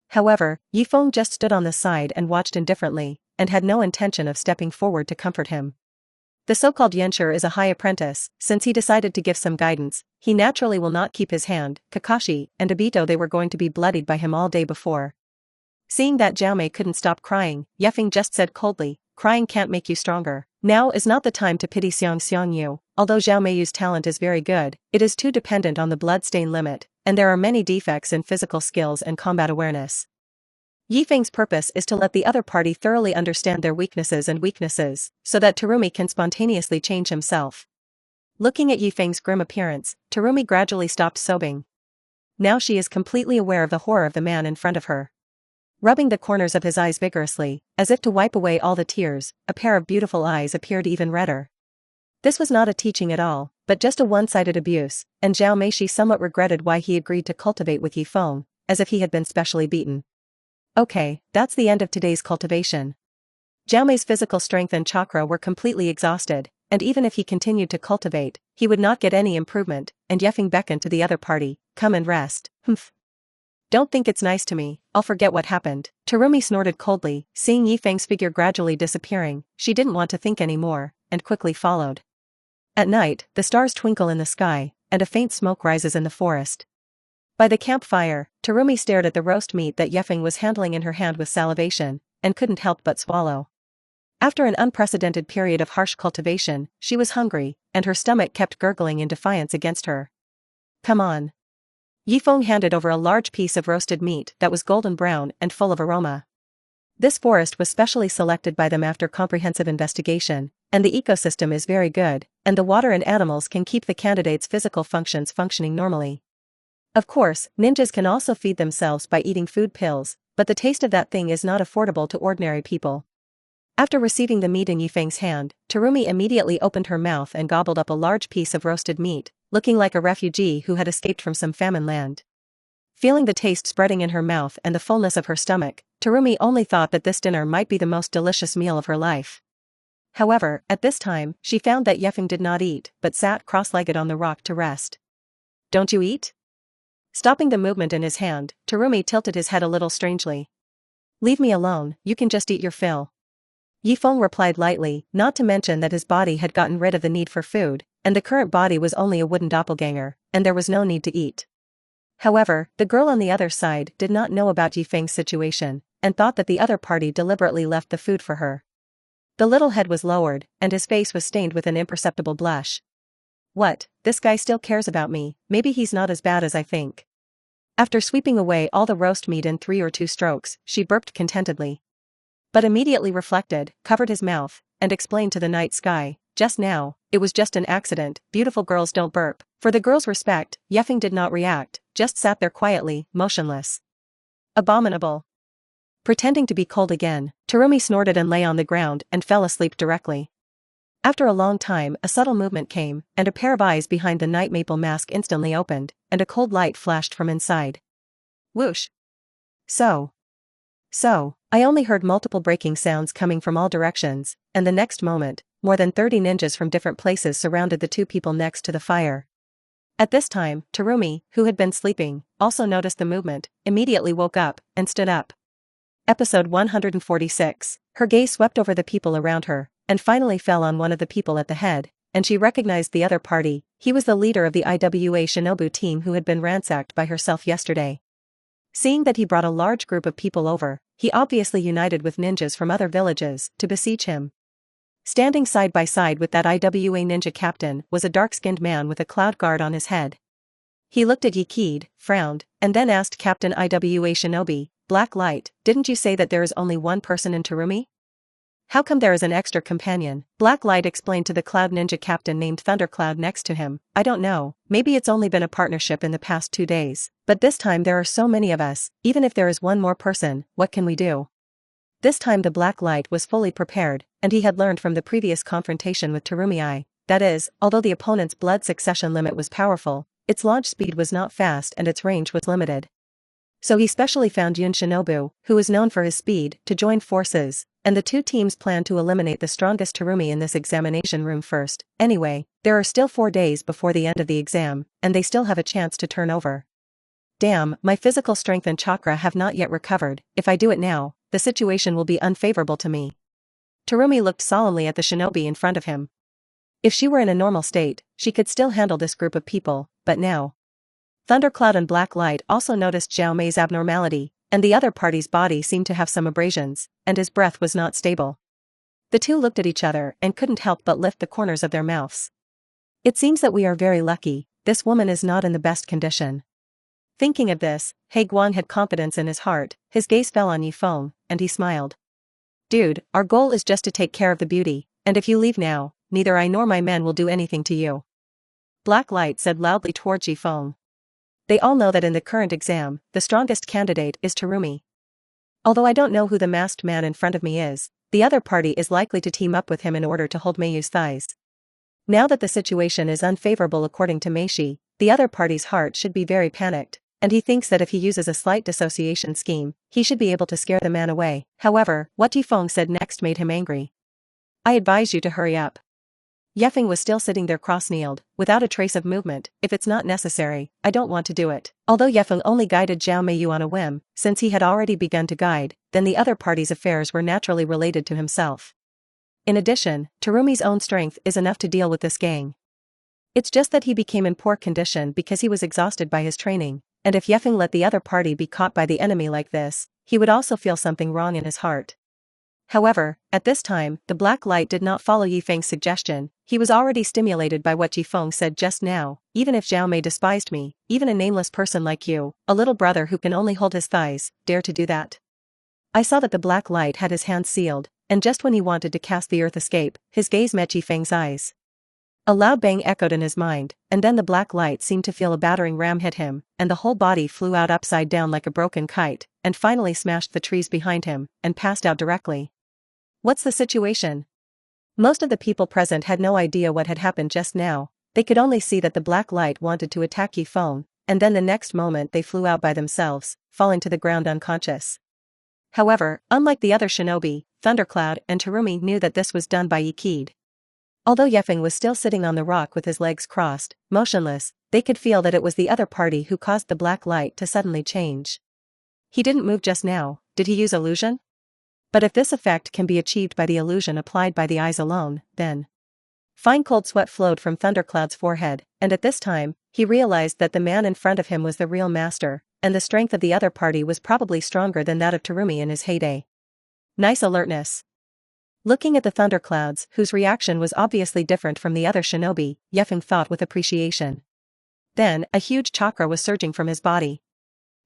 S1: However, Ye Feng just stood on the side and watched indifferently, and had no intention of stepping forward to comfort him. The so-called Yensher is a high apprentice. Since he decided to give some guidance, he naturally will not keep his hand. Kakashi and Obito, they were going to be bloodied by him all day before. Seeing that Xiaomei couldn't stop crying, Ye Feng just said coldly, "Crying can't make you stronger. Now is not the time to pity Xiang Yu. Although Xiaomei's talent is very good, it is too dependent on the bloodstain limit, and there are many defects in physical skills and combat awareness. Ye Feng's purpose is to let the other party thoroughly understand their weaknesses, so that Terumi can spontaneously change himself." Looking at Ye Feng's grim appearance, Terumi gradually stopped sobbing. Now she is completely aware of the horror of the man in front of her. Rubbing the corners of his eyes vigorously, as if to wipe away all the tears, a pair of beautiful eyes appeared even redder. This was not a teaching at all, but just a one-sided abuse, and Xiaomei she somewhat regretted why he agreed to cultivate with Ye Feng, as if he had been specially beaten. Okay, that's the end of today's cultivation. Xiaomei's physical strength and chakra were completely exhausted, and even if he continued to cultivate, he would not get any improvement, and Ye Feng beckoned to the other party, "Come and rest." "Humph. Don't think it's nice to me, I'll forget what happened." Terumi snorted coldly, seeing Ye Feng's figure gradually disappearing. She didn't want to think anymore, and quickly followed. At night, the stars twinkle in the sky, and a faint smoke rises in the forest. By the campfire, Terumi stared at the roast meat that Ye Feng was handling in her hand with salivation, and couldn't help but swallow. After an unprecedented period of harsh cultivation, she was hungry, and her stomach kept gurgling in defiance against her. "Come on." Ye Feng handed over a large piece of roasted meat that was golden brown and full of aroma. This forest was specially selected by them after comprehensive investigation, and the ecosystem is very good, and the water and animals can keep the candidate's physical functions functioning normally. Of course, ninjas can also feed themselves by eating food pills, but the taste of that thing is not affordable to ordinary people. After receiving the meat in Ye Feng's hand, Terumi immediately opened her mouth and gobbled up a large piece of roasted meat, looking like a refugee who had escaped from some famine land. Feeling the taste spreading in her mouth and the fullness of her stomach, Terumi only thought that this dinner might be the most delicious meal of her life. However, at this time, she found that Ye Feng did not eat but sat cross-legged on the rock to rest. "Don't you eat?" Stopping the movement in his hand, Terumi tilted his head a little strangely. "Leave me alone, you can just eat your fill." Ye Feng replied lightly, not to mention that his body had gotten rid of the need for food, and the current body was only a wooden doppelganger, and there was no need to eat. However, the girl on the other side did not know about Ye Feng's situation, and thought that the other party deliberately left the food for her. The little head was lowered, and his face was stained with an imperceptible blush. "What, this guy still cares about me, maybe he's not as bad as I think." After sweeping away all the roast meat in 3 or 2 strokes, she burped contentedly. But immediately reflected, covered his mouth, and explained to the night sky, "Just now, it was just an accident, beautiful girls don't burp." For the girl's respect, Ye Feng did not react, just sat there quietly, motionless. Abominable. Pretending to be cold again, Terumi snorted and lay on the ground and fell asleep directly. After a long time a subtle movement came, and a pair of eyes behind the night maple mask instantly opened, and a cold light flashed from inside. Whoosh. So, I only heard multiple breaking sounds coming from all directions, and the next moment, more than 30 ninjas from different places surrounded the 2 people next to the fire. At this time, Terumi, who had been sleeping, also noticed the movement, immediately woke up, and stood up. Episode 146. Her gaze swept over the people around her, and finally fell on one of the people at the head, and she recognized the other party. He was the leader of the IWA Shinobu team who had been ransacked by herself yesterday. Seeing that he brought a large group of people over, he obviously united with ninjas from other villages to besiege him. Standing side by side with that IWA ninja captain was a dark-skinned man with a cloud guard on his head. He looked at Yikid, frowned, and then asked Captain IWA Shinobi, "Black Light, didn't you say that there is only one person in Terumi? How come there is an extra companion?" Black Light explained to the Cloud Ninja captain named Thundercloud next to him, "I don't know, maybe it's only been a partnership in the past 2 days, but this time there are so many of us, even if there is one more person, what can we do?" This time the Black Light was fully prepared, and he had learned from the previous confrontation with Terumi. That is, although the opponent's blood succession limit was powerful, its launch speed was not fast and its range was limited. So he specially found Yun Shinobu, who is known for his speed, to join forces, and the 2 teams planned to eliminate the strongest Terumi in this examination room first. Anyway, there are still 4 days before the end of the exam, and they still have a chance to turn over. Damn, my physical strength and chakra have not yet recovered. If I do it now, the situation will be unfavorable to me. Terumi looked solemnly at the shinobi in front of him. If she were in a normal state, she could still handle this group of people, but now. Thundercloud and Black Light also noticed Zhao Mei's abnormality, and the other party's body seemed to have some abrasions, and his breath was not stable. The 2 looked at each other and couldn't help but lift the corners of their mouths. "It seems that we are very lucky, this woman is not in the best condition." Thinking of this, He Guang had confidence in his heart, his gaze fell on Ye Feng, and he smiled. "Dude, our goal is just to take care of the beauty, and if you leave now, neither I nor my men will do anything to you," Black Light said loudly towards Ye Feng. They all know that in the current exam, the strongest candidate is Terumi. Although I don't know who the masked man in front of me is, the other party is likely to team up with him in order to hold Meiyu's thighs. Now that the situation is unfavorable according to Meishi, the other party's heart should be very panicked, and he thinks that if he uses a slight dissociation scheme, he should be able to scare the man away. However, what Ye Feng said next made him angry. "I advise you to hurry up." Ye Feng was still sitting there cross-kneeled, without a trace of movement. "If it's not necessary, I don't want to do it." Although Ye Feng only guided Zhao Meiyu on a whim, since he had already begun to guide, then the other party's affairs were naturally related to himself. In addition, Terumi's own strength is enough to deal with this gang. It's just that he became in poor condition because he was exhausted by his training, and if Ye Feng let the other party be caught by the enemy like this, he would also feel something wrong in his heart. However, at this time, the Black Light did not follow Ye Feng's suggestion. He was already stimulated by what Ye Feng said just now. "Even if Zhao Mei despised me, even a nameless person like you, a little brother who can only hold his thighs, dare to do that?" I saw that the Black Light had his hands sealed, and just when he wanted to cast the earth escape, his gaze met Ye Feng's eyes. A loud bang echoed in his mind, and then the black light seemed to feel a battering ram hit him, and the whole body flew out upside down like a broken kite, and finally smashed the trees behind him, and passed out directly. What's the situation? Most of the people present had no idea what had happened just now. They could only see that the black light wanted to attack Ye Feng, and then the next moment they flew out by themselves, falling to the ground unconscious. However, unlike the other shinobi, Thundercloud and Terumi knew that this was done by Ye Feng. Although Ye Feng was still sitting on the rock with his legs crossed, motionless, they could feel that it was the other party who caused the black light to suddenly change. He didn't move just now, did he use illusion? But if this effect can be achieved by the illusion applied by the eyes alone, then… Fine cold sweat flowed from Thundercloud's forehead, and at this time, he realized that the man in front of him was the real master, and the strength of the other party was probably stronger than that of Terumi in his heyday. Nice alertness. Looking at the thunderclouds, whose reaction was obviously different from the other shinobi, Ye Feng thought with appreciation. Then, a huge chakra was surging from his body.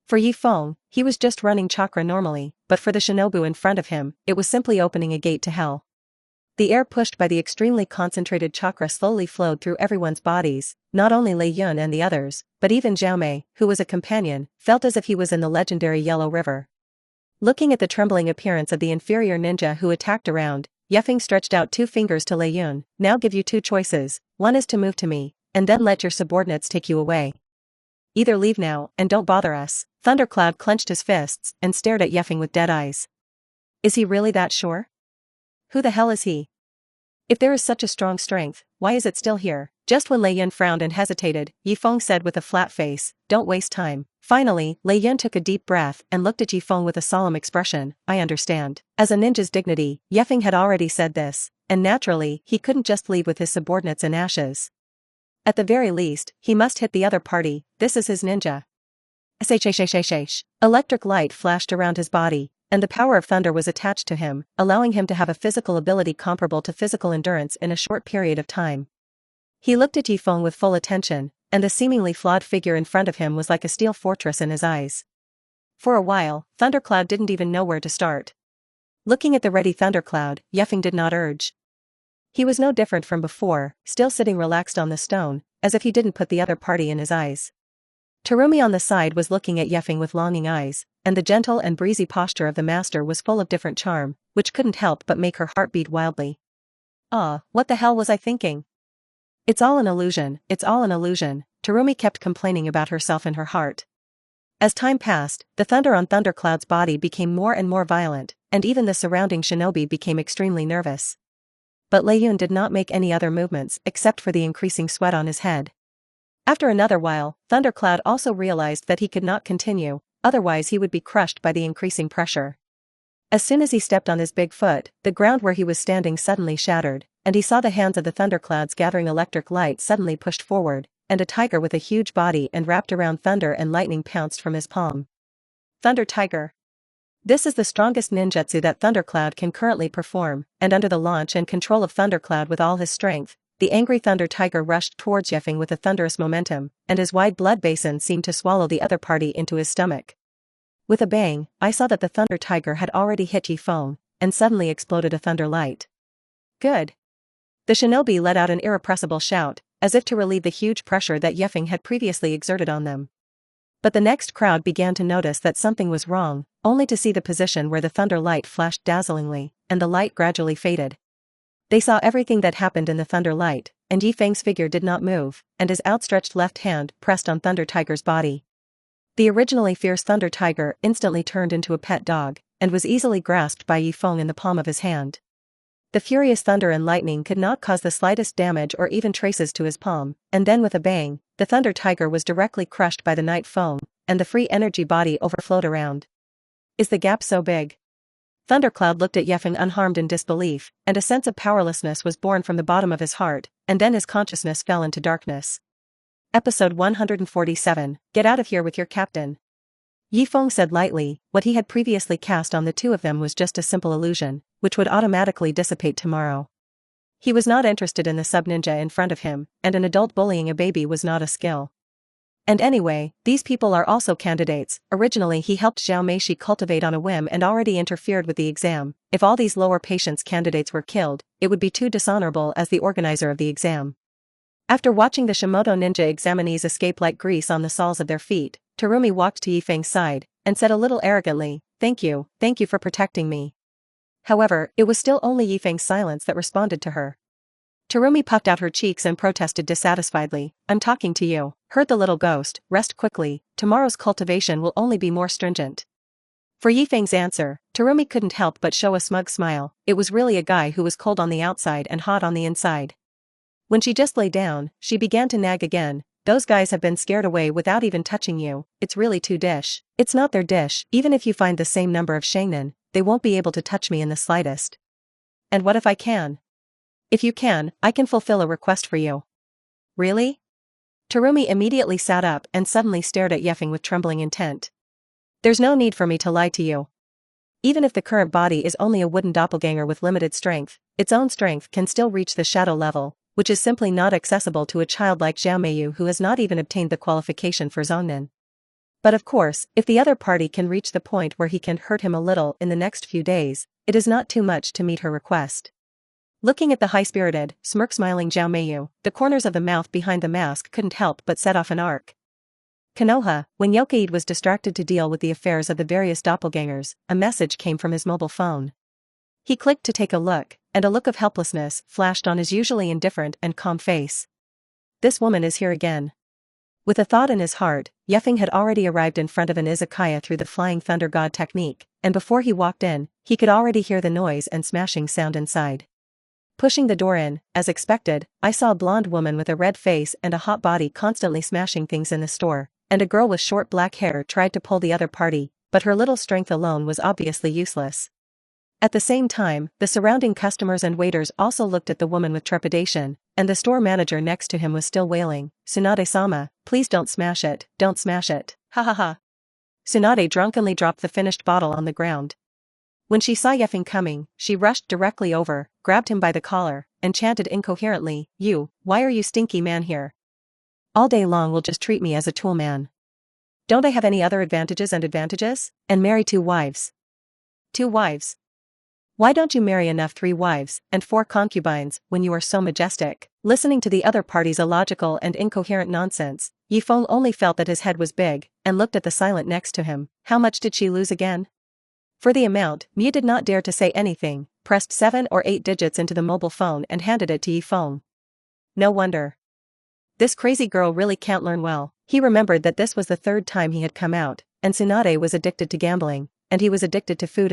S1: For Ye Feng, he was just running chakra normally, but for the shinobu in front of him, it was simply opening a gate to hell. The air pushed by the extremely concentrated chakra slowly flowed through everyone's bodies, not only Lei Yun and the others, but even Zhao Mei, who was a companion, felt as if he was in the legendary Yellow River. Looking at the trembling appearance of the inferior ninja who attacked around, Ye Feng stretched out 2 fingers to Lei Yun. Now give you 2 choices, one is to move to me, and then let your subordinates take you away. Either leave now, and don't bother us. Thundercloud clenched his fists, and stared at Ye Feng with dead eyes. Is he really that sure? Who the hell is he? If there is such a strong strength, why is it still here? Just when Lei Yun frowned and hesitated, Ye Feng said with a flat face, don't waste time. Finally, Lei Yun took a deep breath and looked at Ye Feng with a solemn expression, I understand. As a ninja's dignity, Ye Feng had already said this, and naturally, he couldn't just leave with his subordinates in ashes. At the very least, he must hit the other party, this is his ninja. Electric light flashed around his body, and the power of thunder was attached to him, allowing him to have a physical ability comparable to physical endurance in a short period of time. He looked at Ye Feng with full attention, and the seemingly flawed figure in front of him was like a steel fortress in his eyes. For a while, Thundercloud didn't even know where to start. Looking at the ready Thundercloud, Ye Feng did not urge. He was no different from before, still sitting relaxed on the stone, as if he didn't put the other party in his eyes. Terumi on the side was looking at Ye Feng with longing eyes, and the gentle and breezy posture of the master was full of different charm, which couldn't help but make her heart beat wildly. What the hell was I thinking? It's all an illusion, Terumi kept complaining about herself in her heart. As time passed, the thunder on Thundercloud's body became more and more violent, and even the surrounding shinobi became extremely nervous. But Lei Yun did not make any other movements except for the increasing sweat on his head. After another while, Thundercloud also realized that he could not continue, otherwise he would be crushed by the increasing pressure. As soon as he stepped on his big foot, the ground where he was standing suddenly shattered, and he saw the hands of the thunderclouds gathering electric light suddenly pushed forward, and a tiger with a huge body and wrapped around thunder and lightning pounced from his palm. Thunder Tiger. This is the strongest ninjutsu that Thundercloud can currently perform, and under the launch and control of Thundercloud with all his strength, the angry Thunder Tiger rushed towards Ye Feng with a thunderous momentum, and his wide blood basin seemed to swallow the other party into his stomach. With a bang, I saw that the Thunder Tiger had already hit Ye Feng, and suddenly exploded a thunder light. Good. The shinobi let out an irrepressible shout, as if to relieve the huge pressure that Ye Feng had previously exerted on them. But the next crowd began to notice that something was wrong, only to see the position where the thunder light flashed dazzlingly, and the light gradually faded. They saw everything that happened in the thunder light, and Ye Feng's figure did not move, and his outstretched left hand pressed on Thunder Tiger's body. The originally fierce Thunder Tiger instantly turned into a pet dog, and was easily grasped by Ye Feng in the palm of his hand. The furious thunder and lightning could not cause the slightest damage or even traces to his palm, and then with a bang, the Thunder Tiger was directly crushed by the Night Foam, and the free energy body overflowed around. Is the gap so big? Thundercloud looked at Ye Feng unharmed in disbelief, and a sense of powerlessness was born from the bottom of his heart, and then his consciousness fell into darkness. Episode 147, Get out of here with your captain. Ye Feng said lightly, what he had previously cast on the two of them was just a simple illusion, which would automatically dissipate tomorrow. He was not interested in the sub-ninja in front of him, and an adult bullying a baby was not a skill. And anyway, these people are also candidates. Originally he helped Zhao Meishi cultivate on a whim and already interfered with the exam. If all these lower patients candidates were killed, it would be too dishonorable as the organizer of the exam. After watching the Shimoto ninja examinees escape like grease on the soles of their feet, Terumi walked to Ye Feng's side, and said a little arrogantly, thank you for protecting me. However, it was still only Ye Feng's silence that responded to her. Terumi puffed out her cheeks and protested dissatisfiedly, I'm talking to you. Heard the little ghost, rest quickly, tomorrow's cultivation will only be more stringent. For Ye Feng's answer, Terumi couldn't help but show a smug smile. It was really a guy who was cold on the outside and hot on the inside. When she just lay down, she began to nag again. Those guys have been scared away without even touching you. It's really too dish. It's not their dish. Even if you find the same number of Shangnan, they won't be able to touch me in the slightest. And what if I can? If you can, I can fulfill a request for you. Really? Terumi immediately sat up and suddenly stared at Ye Feng with trembling intent. There's no need for me to lie to you. Even if the current body is only a wooden doppelganger with limited strength, its own strength can still reach the shadow level, which is simply not accessible to a child like Zhao Meiyu who has not even obtained the qualification for Zhongnan. But of course, if the other party can reach the point where he can hurt him a little in the next few days, it is not too much to meet her request. Looking at the high-spirited, smirk-smiling Zhao Meiyu, the corners of the mouth behind the mask couldn't help but set off an arc. Konoha, when Yokaid was distracted to deal with the affairs of the various doppelgangers, a message came from his mobile phone. He clicked to take a look, and a look of helplessness flashed on his usually indifferent and calm face. This woman is here again. With a thought in his heart, Ye Feng had already arrived in front of an izakaya through the Flying Thunder God technique, and before he walked in, he could already hear the noise and smashing sound inside. Pushing the door in, as expected, I saw a blonde woman with a red face and a hot body constantly smashing things in the store, and a girl with short black hair tried to pull the other party, but her little strength alone was obviously useless. At the same time, the surrounding customers and waiters also looked at the woman with trepidation, and the store manager next to him was still wailing, Tsunade-sama, please don't smash it, don't smash it, ha ha ha. Tsunade drunkenly dropped the finished bottle on the ground. When she saw Ye Feng coming, she rushed directly over, grabbed him by the collar, and chanted incoherently, why are you stinky man here? All day long will just treat me as a tool man. Don't I have any other advantages? And marry 2 wives. 2 wives? Why don't you marry enough 3 wives, and 4 concubines, when you are so majestic? Listening to the other party's illogical and incoherent nonsense, Ye Feng only felt that his head was big, and looked at the silent next to him. How much did she lose again? For the amount, Mia did not dare to say anything, pressed 7 or 8 digits into the mobile phone and handed it to Ye Feng. No wonder. This crazy girl really can't learn well. He remembered that this was the 3rd time he had come out, and Tsunade was addicted to gambling, and he was addicted to food,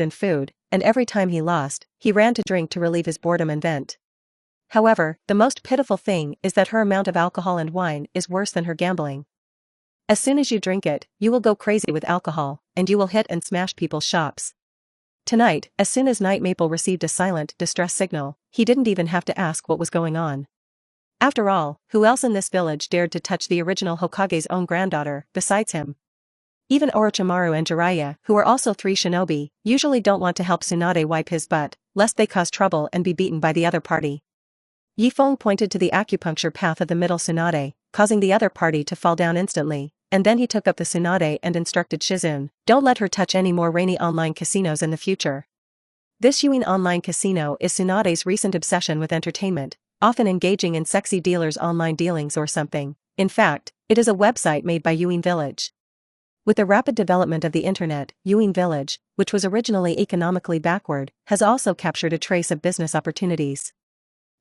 S1: and every time he lost, he ran to drink to relieve his boredom and vent. However, the most pitiful thing is that her amount of alcohol and wine is worse than her gambling. As soon as you drink it, you will go crazy with alcohol, and you will hit and smash people's shops. Tonight, as soon as Night Maple received a silent distress signal, he didn't even have to ask what was going on. After all, who else in this village dared to touch the original Hokage's own granddaughter, besides him? Even Orochimaru and Jiraiya, who are also 3 shinobi, usually don't want to help Tsunade wipe his butt, lest they cause trouble and be beaten by the other party. Ye Feng pointed to the acupuncture path of the middle Tsunade, causing the other party to fall down instantly, and then he took up the Tsunade and instructed Shizune, don't let her touch any more rainy online casinos in the future. This Yuin online casino is Tsunade's recent obsession with entertainment, often engaging in sexy dealers' online dealings or something. In fact, it is a website made by Yuin Village. With the rapid development of the internet, Yuin Village, which was originally economically backward, has also captured a trace of business opportunities.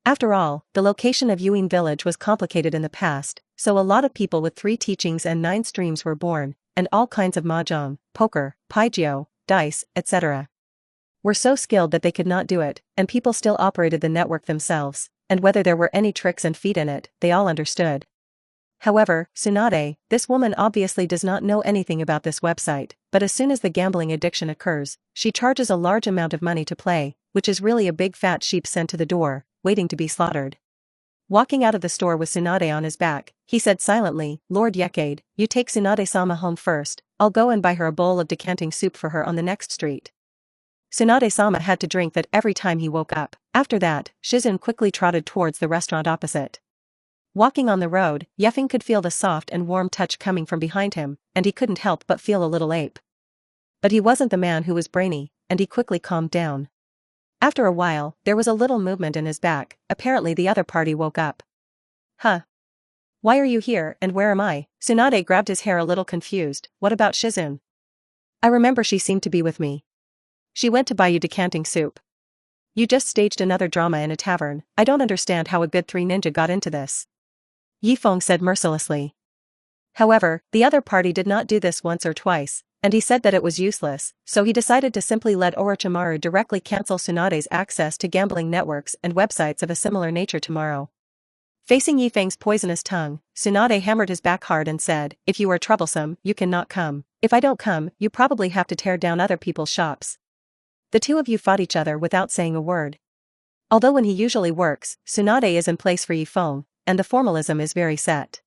S1: After all, the location of Yuin Village was complicated in the past, so a lot of people with 3 teachings and 9 streams were born, and all kinds of mahjong, poker, paijio, dice, etc. were so skilled that they could not do it, and people still operated the network themselves, and whether there were any tricks and feet in it, they all understood. However, Tsunade, this woman obviously does not know anything about this website, but as soon as the gambling addiction occurs, she charges a large amount of money to play, which is really a big fat sheep sent to the door, waiting to be slaughtered. Walking out of the store with Tsunade on his back, he said silently, Lord Yokaid, you take Tsunade-sama home first, I'll go and buy her a bowl of decanting soup for her on the next street. Tsunade-sama had to drink that every time he woke up. After that, Shizune quickly trotted towards the restaurant opposite. Walking on the road, Ye Feng could feel the soft and warm touch coming from behind him, and he couldn't help but feel a little ape. But he wasn't the man who was brainy, and he quickly calmed down. After a while, there was a little movement in his back, apparently the other party woke up. Huh. Why are you here and where am I? Tsunade grabbed his hair a little confused. What about Shizune? I remember she seemed to be with me. She went to buy you decanting soup. You just staged another drama in a tavern. I don't understand how a good 3 ninja got into this. Ye Feng said mercilessly. However, the other party did not do this once or twice, and he said that it was useless, so he decided to simply let Orochimaru directly cancel Tsunade's access to gambling networks and websites of a similar nature tomorrow. Facing Ye Feng's poisonous tongue, Tsunade hammered his back hard and said, if you are troublesome, you cannot come. If I don't come, you probably have to tear down other people's shops. The two of you fought each other without saying a word. Although when he usually works, Tsunade is in place for Ye Feng, and the formalism is very set.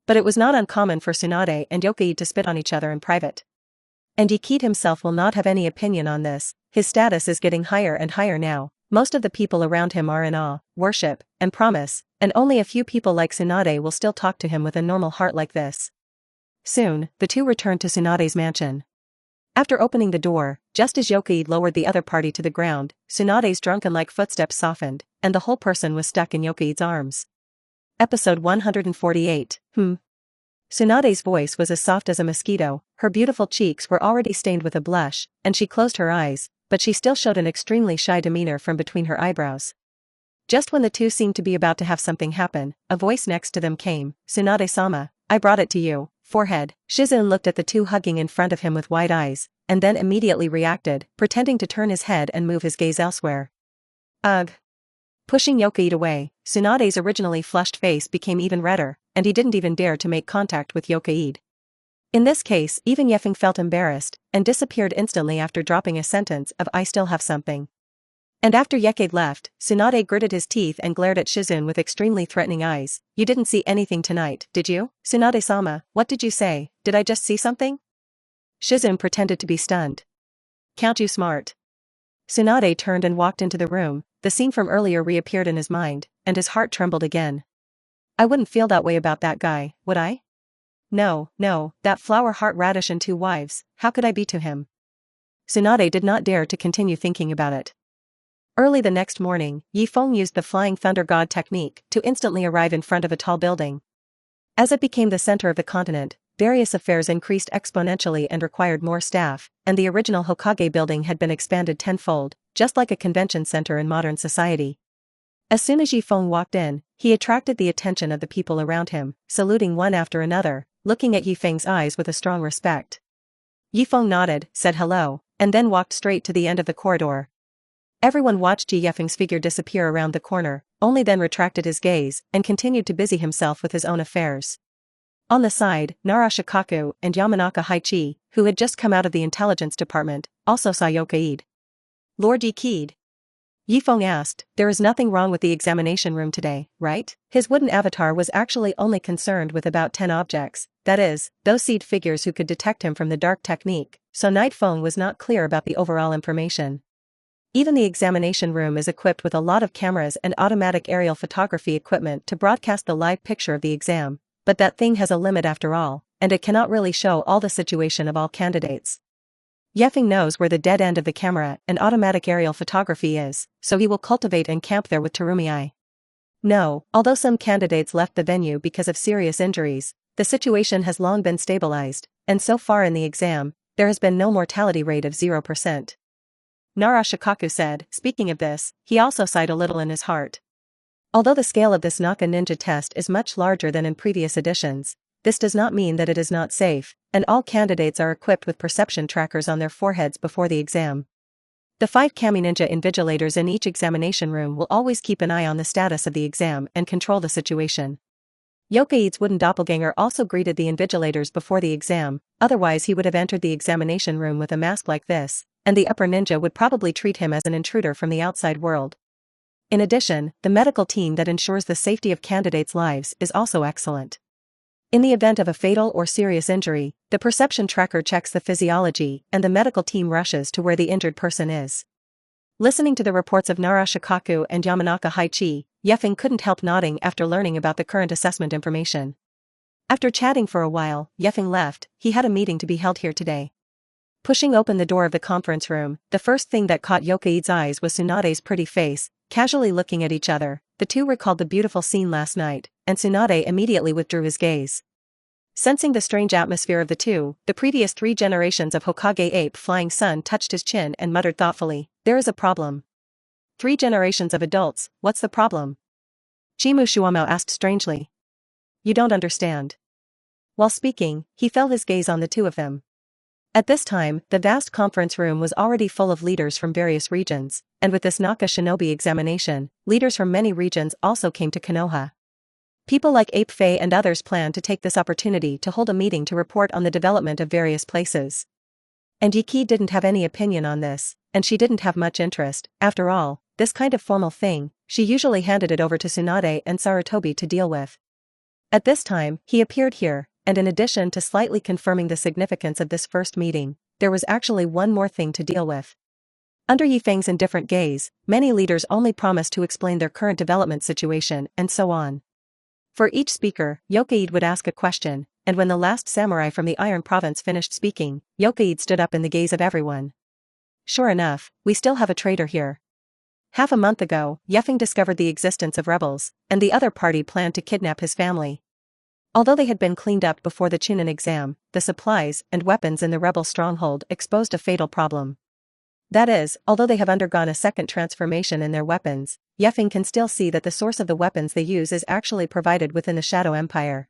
S1: But it was not uncommon for Tsunade and Yokai to spit on each other in private. And Ikid himself will not have any opinion on this. His status is getting higher and higher now. Most of the people around him are in awe, worship, and promise, and only a few people like Tsunade will still talk to him with a normal heart like this. Soon, the two returned to Tsunade's mansion. After opening the door, just as Yokai lowered the other party to the ground, Tsunade's drunken-like footsteps softened, and the whole person was stuck in Yokai's arms. Episode 148. Tsunade's voice was as soft as a mosquito, her beautiful cheeks were already stained with a blush, and she closed her eyes, but she still showed an extremely shy demeanor from between her eyebrows. Just when the two seemed to be about to have something happen, a voice next to them came, Tsunade-sama, I brought it to you, forehead. Shizune looked at the two hugging in front of him with wide eyes, and then immediately reacted, pretending to turn his head and move his gaze elsewhere. Ugh. Pushing Yokai away, Tsunade's originally flushed face became even redder, and he didn't even dare to make contact with Yokai. In this case, even Ye Feng felt embarrassed, and disappeared instantly after dropping a sentence of I still have something. And after Yokai left, Tsunade gritted his teeth and glared at Shizune with extremely threatening eyes. You didn't see anything tonight, did you? Tsunade-sama, what did you say? Did I just see something? Shizune pretended to be stunned. Count you smart. Tsunade turned and walked into the room. The scene from earlier reappeared in his mind, and his heart trembled again. I wouldn't feel that way about that guy, would I? No, that flower heart radish and 2 wives, how could I be to him? Tsunade did not dare to continue thinking about it. Early the next morning, Ye Feng used the Flying Thunder God technique to instantly arrive in front of a tall building. As it became the center of the continent, various affairs increased exponentially and required more staff, and the original Hokage building had been expanded tenfold, just like a convention center in modern society. As soon as Ye Feng walked in, he attracted the attention of the people around him, saluting one after another, looking at Ye Feng's eyes with a strong respect. Ye Feng nodded, said hello, and then walked straight to the end of the corridor. Everyone watched Ye Feng's figure disappear around the corner, only then retracted his gaze and continued to busy himself with his own affairs. On the side, Nara Shikaku and Yamanaka Haichi, who had just come out of the intelligence department, also saw Yokai. Lord Ikid? Ye Feng asked, there is nothing wrong with the examination room today, right? His wooden avatar was actually only concerned with about 10 objects, that is, those seed figures who could detect him from the dark technique, so Night Feng was not clear about the overall information. Even the examination room is equipped with a lot of cameras and automatic aerial photography equipment to broadcast the live picture of the exam, but that thing has a limit after all, and it cannot really show all the situation of all candidates. Ye Feng knows where the dead end of the camera and automatic aerial photography is, so he will cultivate and camp there with Terumi. No, although some candidates left the venue because of serious injuries, the situation has long been stabilized, and so far in the exam, there has been no mortality rate of 0%. Nara Shikaku said, speaking of this, he also sighed a little in his heart. Although the scale of this Naka Ninja test is much larger than in previous editions, this does not mean that it is not safe, and all candidates are equipped with perception trackers on their foreheads before the exam. The 5 Kami Ninja invigilators in each examination room will always keep an eye on the status of the exam and control the situation. Yokai's wooden doppelganger also greeted the invigilators before the exam, otherwise he would have entered the examination room with a mask like this, and the upper ninja would probably treat him as an intruder from the outside world. In addition, the medical team that ensures the safety of candidates' lives is also excellent. In the event of a fatal or serious injury, the perception tracker checks the physiology and the medical team rushes to where the injured person is. Listening to the reports of Nara Shikaku and Yamanaka Haichi, Ye Feng couldn't help nodding after learning about the current assessment information. After chatting for a while, Ye Feng left. He had a meeting to be held here today. Pushing open the door of the conference room, the first thing that caught Yokai's eyes was Tsunade's pretty face, Casually looking at each other, the two recalled the beautiful scene last night, and Tsunade immediately withdrew his gaze. Sensing the strange atmosphere of the two, the previous 3 generations of Hokage ape Flying Sun touched his chin and muttered thoughtfully, "There is a problem." 3 generations of adults, what's the problem? Chimu Shuamao asked strangely. You don't understand. While speaking, he fell his gaze on the two of them. At this time, the vast conference room was already full of leaders from various regions, and with this Naka shinobi examination, leaders from many regions also came to Konoha. People like Ape Faye and others planned to take this opportunity to hold a meeting to report on the development of various places. And Yuki didn't have any opinion on this, and she didn't have much interest. After all, this kind of formal thing, she usually handed it over to Tsunade and Sarutobi to deal with. At this time, he appeared here, and in addition to slightly confirming the significance of this first meeting, there was actually one more thing to deal with. Under Ye Feng's indifferent gaze, many leaders only promised to explain their current development situation, and so on. For each speaker, Yokaid would ask a question, and when the last samurai from the Iron Province finished speaking, Yokaid stood up in the gaze of everyone. Sure enough, we still have a traitor here. Half a month ago, Ye Feng discovered the existence of rebels, and the other party planned to kidnap his family. Although they had been cleaned up before the Chunin exam, the supplies and weapons in the rebel stronghold exposed a fatal problem. That is, although they have undergone a second transformation in their weapons, Ye Feng can still see that the source of the weapons they use is actually provided within the Shadow Empire.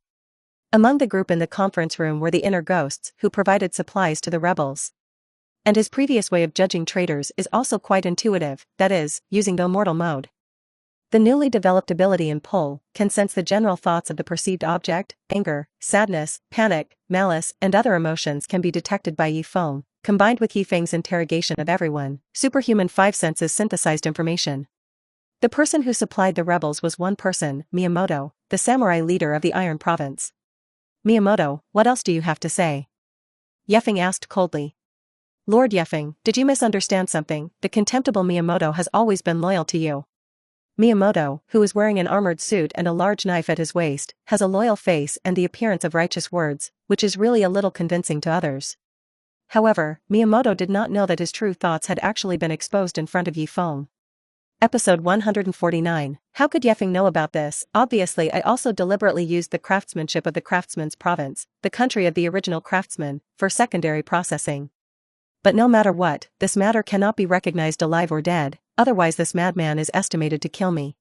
S1: Among the group in the conference room were the inner ghosts who provided supplies to the rebels. And his previous way of judging traitors is also quite intuitive, that is, using the immortal mode. The newly developed ability in Pull can sense the general thoughts of the perceived object. Anger, sadness, panic, malice, and other emotions can be detected by Ye Feng. Combined with Ye Feng's interrogation of everyone, superhuman 5 senses synthesized information. The person who supplied the rebels was one person, Miyamoto, the samurai leader of the Iron Province. Miyamoto, what else do you have to say? Ye Feng asked coldly. Lord Ye Feng, did you misunderstand something? The contemptible Miyamoto has always been loyal to you. Miyamoto, who is wearing an armored suit and a large knife at his waist, has a loyal face and the appearance of righteous words, which is really a little convincing to others. However, Miyamoto did not know that his true thoughts had actually been exposed in front of Ye Feng. Episode 149. How could Ye Feng know about this? Obviously, I also deliberately used the craftsmanship of the craftsman's province, the country of the original craftsman, for secondary processing. But no matter what, this matter cannot be recognized alive or dead, otherwise this madman is estimated to kill me.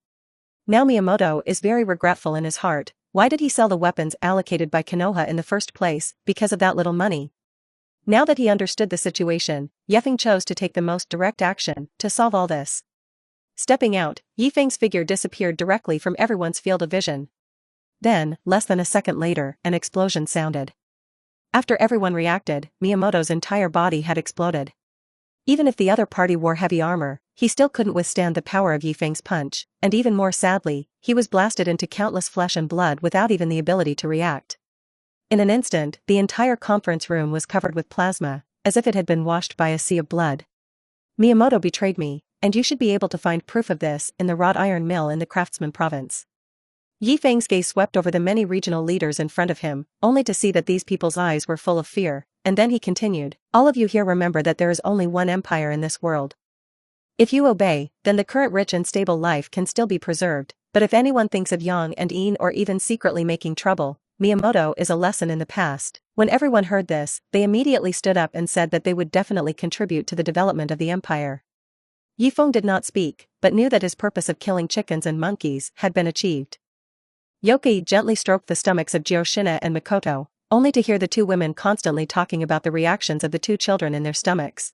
S1: Now Miyamoto is very regretful in his heart. Why did he sell the weapons allocated by Konoha in the first place? Because of that little money. Now that he understood the situation, Ye Feng chose to take the most direct action to solve all this. Stepping out, Ye Feng's figure disappeared directly from everyone's field of vision. Then, less than a second later, an explosion sounded. After everyone reacted, Miyamoto's entire body had exploded. Even if the other party wore heavy armor, he still couldn't withstand the power of Ye Feng's punch, and even more sadly, he was blasted into countless flesh and blood without even the ability to react. In an instant, the entire conference room was covered with plasma, as if it had been washed by a sea of blood. Miyamoto betrayed me, and you should be able to find proof of this in the wrought iron mill in the Craftsman province. Ye Feng's gaze swept over the many regional leaders in front of him, only to see that these people's eyes were full of fear, and then he continued, all of you here remember that there is only one empire in this world. If you obey, then the current rich and stable life can still be preserved, but if anyone thinks of Yang and Yin or even secretly making trouble, Miyamoto is a lesson in the past. When everyone heard this, they immediately stood up and said that they would definitely contribute to the development of the empire. Ye Feng did not speak, but knew that his purpose of killing chickens and monkeys had been achieved. Yokai gently stroked the stomachs of Jioshina and Mikoto, only to hear the two women constantly talking about the reactions of the two children in their stomachs.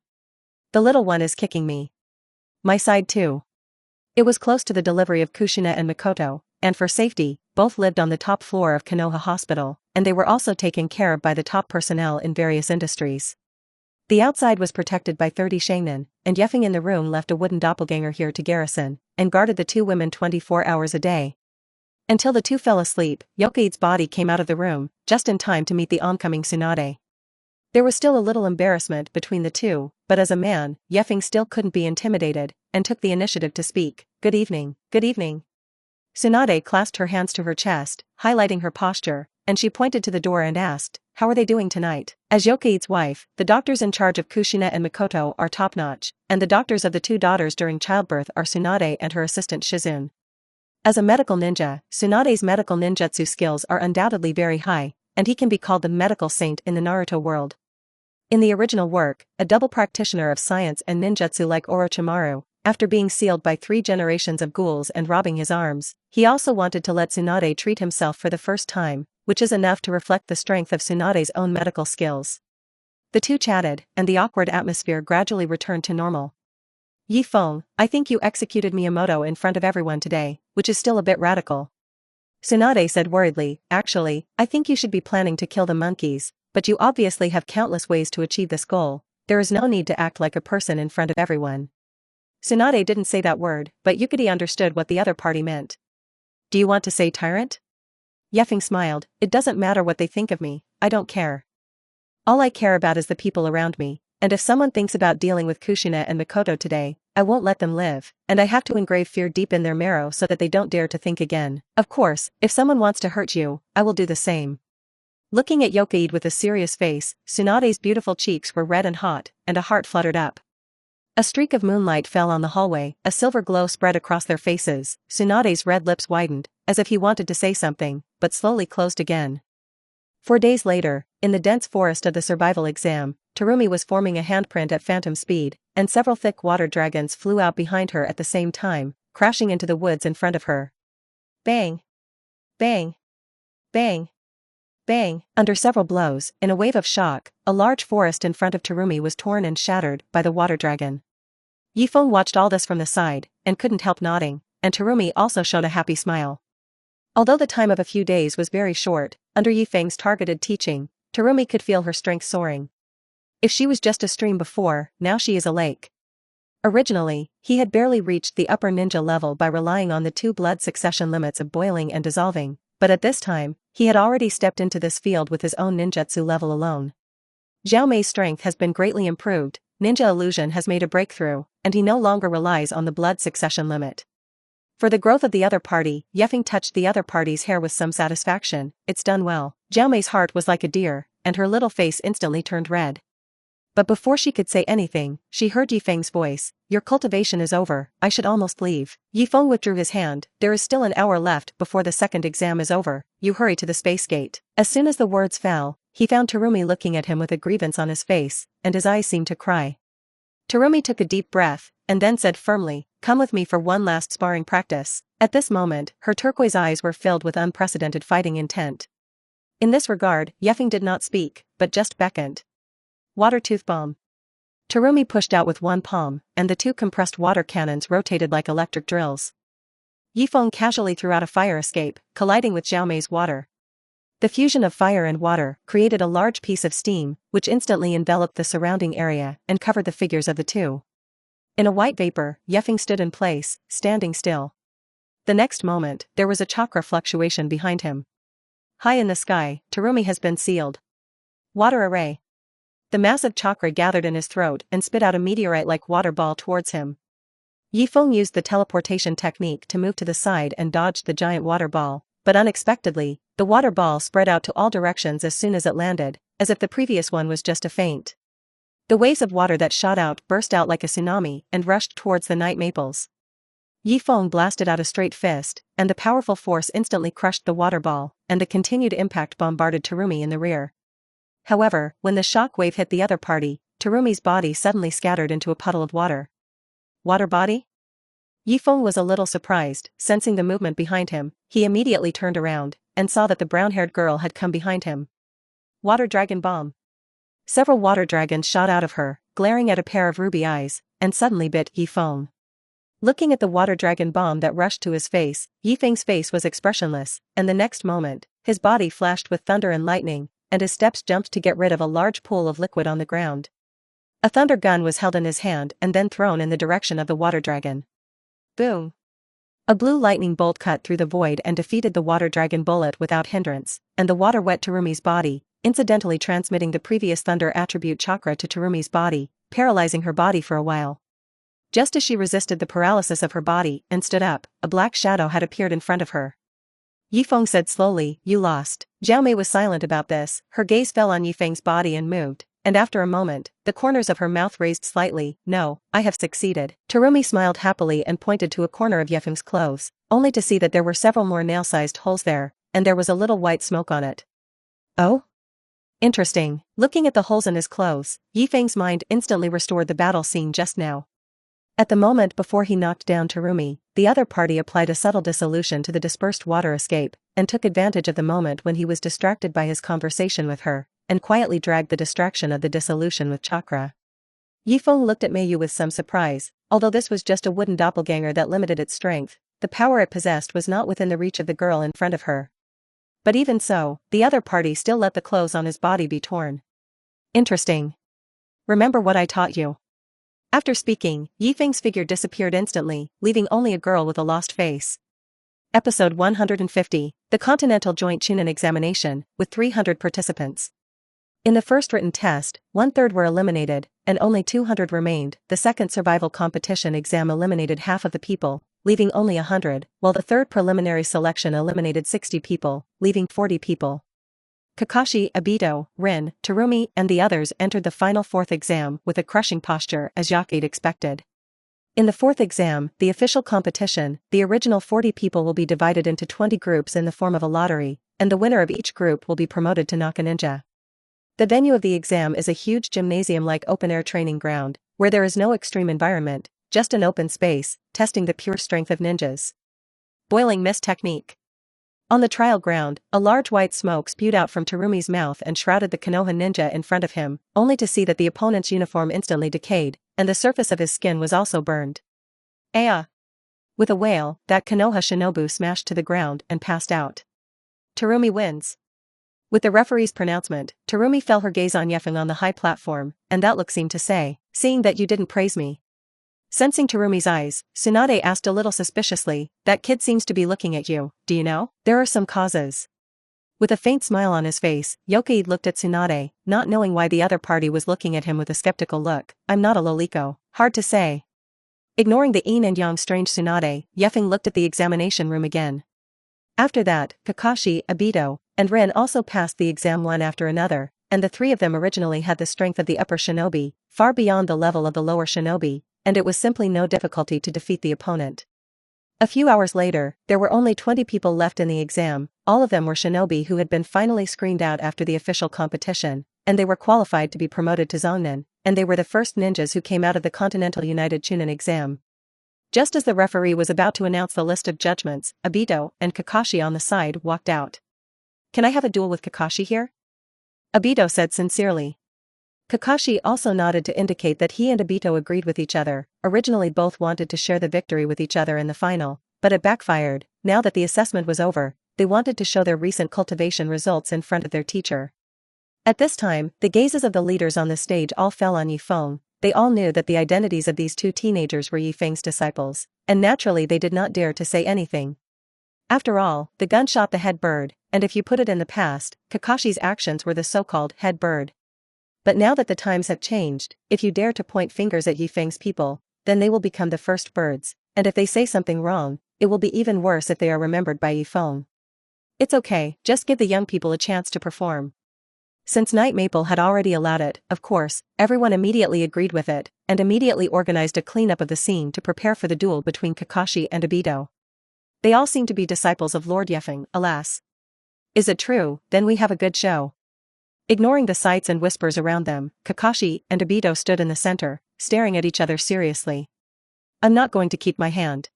S1: The little one is kicking me. My side too. It was close to the delivery of Kushina and Mikoto, and for safety, both lived on the top floor of Konoha Hospital, and they were also taken care of by the top personnel in various industries. The outside was protected by 30 shaman, and Ye Feng in the room left a wooden doppelganger here to garrison, and guarded the two women 24 hours a day. Until the two fell asleep, Yokaid's body came out of the room, just in time to meet the oncoming Tsunade. There was still a little embarrassment between the two, but as a man, Ye Feng still couldn't be intimidated, and took the initiative to speak. Good evening, good evening. Tsunade clasped her hands to her chest, highlighting her posture, and she pointed to the door and asked, how are they doing tonight? As Yokoi's wife, the doctors in charge of Kushina and Mikoto are top-notch, and the doctors of the two daughters during childbirth are Tsunade and her assistant Shizune. As a medical ninja, Tsunade's medical ninjutsu skills are undoubtedly very high, and he can be called the medical saint in the Naruto world. In the original work, a double practitioner of science and ninjutsu like Orochimaru, after being sealed by 3 generations of ghouls and robbing his arms, he also wanted to let Tsunade treat himself for the first time, which is enough to reflect the strength of Tsunade's own medical skills. The two chatted, and the awkward atmosphere gradually returned to normal. Ye Feng, I think you executed Miyamoto in front of everyone today, which is still a bit radical. Tsunade said worriedly, actually, I think you should be planning to kill the monkeys, but you obviously have countless ways to achieve this goal. There is no need to act like a person in front of everyone. Tsunade didn't say that word, but Yukari understood what the other party meant. Do you want to say tyrant? Ye Feng smiled, it doesn't matter what they think of me, I don't care. All I care about is the people around me, and if someone thinks about dealing with Kushina and Mikoto today, I won't let them live, and I have to engrave fear deep in their marrow so that they don't dare to think again. Of course, if someone wants to hurt you, I will do the same. Looking at Yokoid with a serious face, Tsunade's beautiful cheeks were red and hot, and a heart fluttered up. A streak of moonlight fell on the hallway, a silver glow spread across their faces, Tsunade's red lips widened, as if he wanted to say something, but slowly closed again. 4 days later, in the dense forest of the survival exam, Terumi was forming a handprint at phantom speed, and several thick water dragons flew out behind her at the same time, crashing into the woods in front of her. Bang! Bang! Bang! Bang! Under several blows, in a wave of shock, a large forest in front of Terumi was torn and shattered by the water dragon. Ye Feng watched all this from the side, and couldn't help nodding, and Terumi also showed a happy smile. Although the time of a few days was very short, under Ye Feng's targeted teaching, Terumi could feel her strength soaring. If she was just a stream before, now she is a lake. Originally, he had barely reached the upper ninja level by relying on the 2 blood succession limits of boiling and dissolving, but at this time, he had already stepped into this field with his own ninjutsu level alone. Xiao Mei's strength has been greatly improved, ninja illusion has made a breakthrough, and he no longer relies on the blood succession limit. For the growth of the other party, Ye Feng touched the other party's hair with some satisfaction. It's done well. Xiao Mei's heart was like a deer, and her little face instantly turned red. But before she could say anything, she heard Ye Feng's voice. Your cultivation is over, I should almost leave. Ye Feng withdrew his hand. There is still an hour left before the second exam is over. You hurry to the space gate. As soon as the words fell, he found Terumi looking at him with a grievance on his face, and his eyes seemed to cry. Terumi took a deep breath, and then said firmly, come with me for one last sparring practice. At this moment, her turquoise eyes were filled with unprecedented fighting intent. In this regard, Ye Feng did not speak, but just beckoned. Water tooth bomb. Terumi pushed out with one palm, and the 2 compressed water cannons rotated like electric drills. Ye Feng casually threw out a fire escape, colliding with Xiao Mei's water. The fusion of fire and water created a large piece of steam, which instantly enveloped the surrounding area and covered the figures of the 2. In a white vapor, Ye Feng stood in place, standing still. The next moment, there was a chakra fluctuation behind him. High in the sky, Terumi has been sealed. Water array. The massive chakra gathered in his throat and spit out a meteorite-like water ball towards him. Ye Feng used the teleportation technique to move to the side and dodged the giant water ball, but unexpectedly, the water ball spread out to all directions as soon as it landed, as if the previous one was just a feint. The waves of water that shot out burst out like a tsunami and rushed towards the night maples. Ye Feng blasted out a straight fist, and the powerful force instantly crushed the water ball, and the continued impact bombarded Terumi in the rear. However, when the shock wave hit the other party, Terumi's body suddenly scattered into a puddle of water. Water body? Ye Feng was a little surprised, sensing the movement behind him. He immediately turned around, and saw that the brown-haired girl had come behind him. Water dragon bomb. Several water dragons shot out of her, glaring at a pair of ruby eyes, and suddenly bit Ye Feng. Looking at the water dragon bomb that rushed to his face, Ye Feng's face was expressionless, and the next moment, his body flashed with thunder and lightning, and his steps jumped to get rid of a large pool of liquid on the ground. A thunder gun was held in his hand and then thrown in the direction of the water dragon. Boom! A blue lightning bolt cut through the void and defeated the water dragon bullet without hindrance, and the water wet Terumi's body, incidentally transmitting the previous thunder attribute chakra to Terumi's body, paralyzing her body for a while. Just as she resisted the paralysis of her body and stood up, a black shadow had appeared in front of her. Ye Feng said slowly, you lost. Zhao Mei was silent about this, her gaze fell on Ye Feng's body and moved, and after a moment, the corners of her mouth raised slightly, no, I have succeeded. Terumi smiled happily and pointed to a corner of Ye Feng's clothes, only to see that there were several more nail-sized holes there, and there was a little white smoke on it. Oh? Interesting. Looking at the holes in his clothes, Ye Feng's mind instantly restored the battle scene just now. At the moment before he knocked down Terumi, the other party applied a subtle dissolution to the dispersed water escape, and took advantage of the moment when he was distracted by his conversation with her, and quietly dragged the distraction of the dissolution with chakra. Ye Feng looked at Meiyu with some surprise, although this was just a wooden doppelganger that limited its strength, the power it possessed was not within the reach of the girl in front of her. But even so, the other party still let the clothes on his body be torn. Interesting. Remember what I taught you. After speaking, Ye Feng's figure disappeared instantly, leaving only a girl with a lost face. Episode 150, The Continental Joint Chunin Examination, with 300 participants. In the first written test, 1/3 were eliminated, and only 200 remained. The second survival competition exam eliminated half of the people, leaving only 100, while the third preliminary selection eliminated 60 people, leaving 40 people. Kakashi, Obito, Rin, Terumi, and the others entered the final fourth exam with a crushing posture as Yakid expected. In the fourth exam, the official competition, the original 40 people will be divided into 20 groups in the form of a lottery, and the winner of each group will be promoted to Naka Ninja. The venue of the exam is a huge gymnasium-like open-air training ground, where there is no extreme environment, just an open space, testing the pure strength of ninjas. Boiling mist technique. On the trial ground, a large white smoke spewed out from Terumi's mouth and shrouded the Konoha ninja in front of him, only to see that the opponent's uniform instantly decayed, and the surface of his skin was also burned. Aya! With a wail, that Konoha shinobu smashed to the ground and passed out. Terumi wins. With the referee's pronouncement, Terumi fell her gaze on Ye Feng on the high platform, and that look seemed to say, seeing that you didn't praise me. Sensing Terumi's eyes, Tsunade asked a little suspiciously, that kid seems to be looking at you, do you know? There are some causes. With a faint smile on his face, Yokai looked at Tsunade, not knowing why the other party was looking at him with a skeptical look. I'm not a loliko. Hard to say. Ignoring the yin and yang strange Tsunade, Ye Feng looked at the examination room again. After that, Kakashi, Obito, and Rin also passed the exam one after another, and the three of them originally had the strength of the upper shinobi, far beyond the level of the lower shinobi, and it was simply no difficulty to defeat the opponent. A few hours later, there were only 20 people left in the exam, all of them were shinobi who had been finally screened out after the official competition, and they were qualified to be promoted to Zongnin, and they were the first ninjas who came out of the Continental United Chunin exam. Just as the referee was about to announce the list of judgments, Obito and Kakashi on the side walked out. Can I have a duel with Kakashi here? Obito said sincerely. Kakashi also nodded to indicate that he and Obito agreed with each other. Originally both wanted to share the victory with each other in the final, but it backfired. Now that the assessment was over, they wanted to show their recent cultivation results in front of their teacher. At this time, the gazes of the leaders on the stage all fell on Ye Feng. They all knew that the identities of these two teenagers were Ye Feng's disciples, and naturally they did not dare to say anything. After all, the gun shot the head bird, and if you put it in the past, Kakashi's actions were the so-called head bird. But now that the times have changed, if you dare to point fingers at Ye Feng's people, then they will become the first birds, and if they say something wrong, it will be even worse if they are remembered by Ye Feng. It's okay, just give the young people a chance to perform. Since Night Maple had already allowed it, of course, everyone immediately agreed with it, and immediately organized a cleanup of the scene to prepare for the duel between Kakashi and Obito. They all seem to be disciples of Lord Ye Feng, alas. Is it true? Then we have a good show. Ignoring the sights and whispers around them, Kakashi and Obito stood in the center, staring at each other seriously. I'm not going to keep my hand.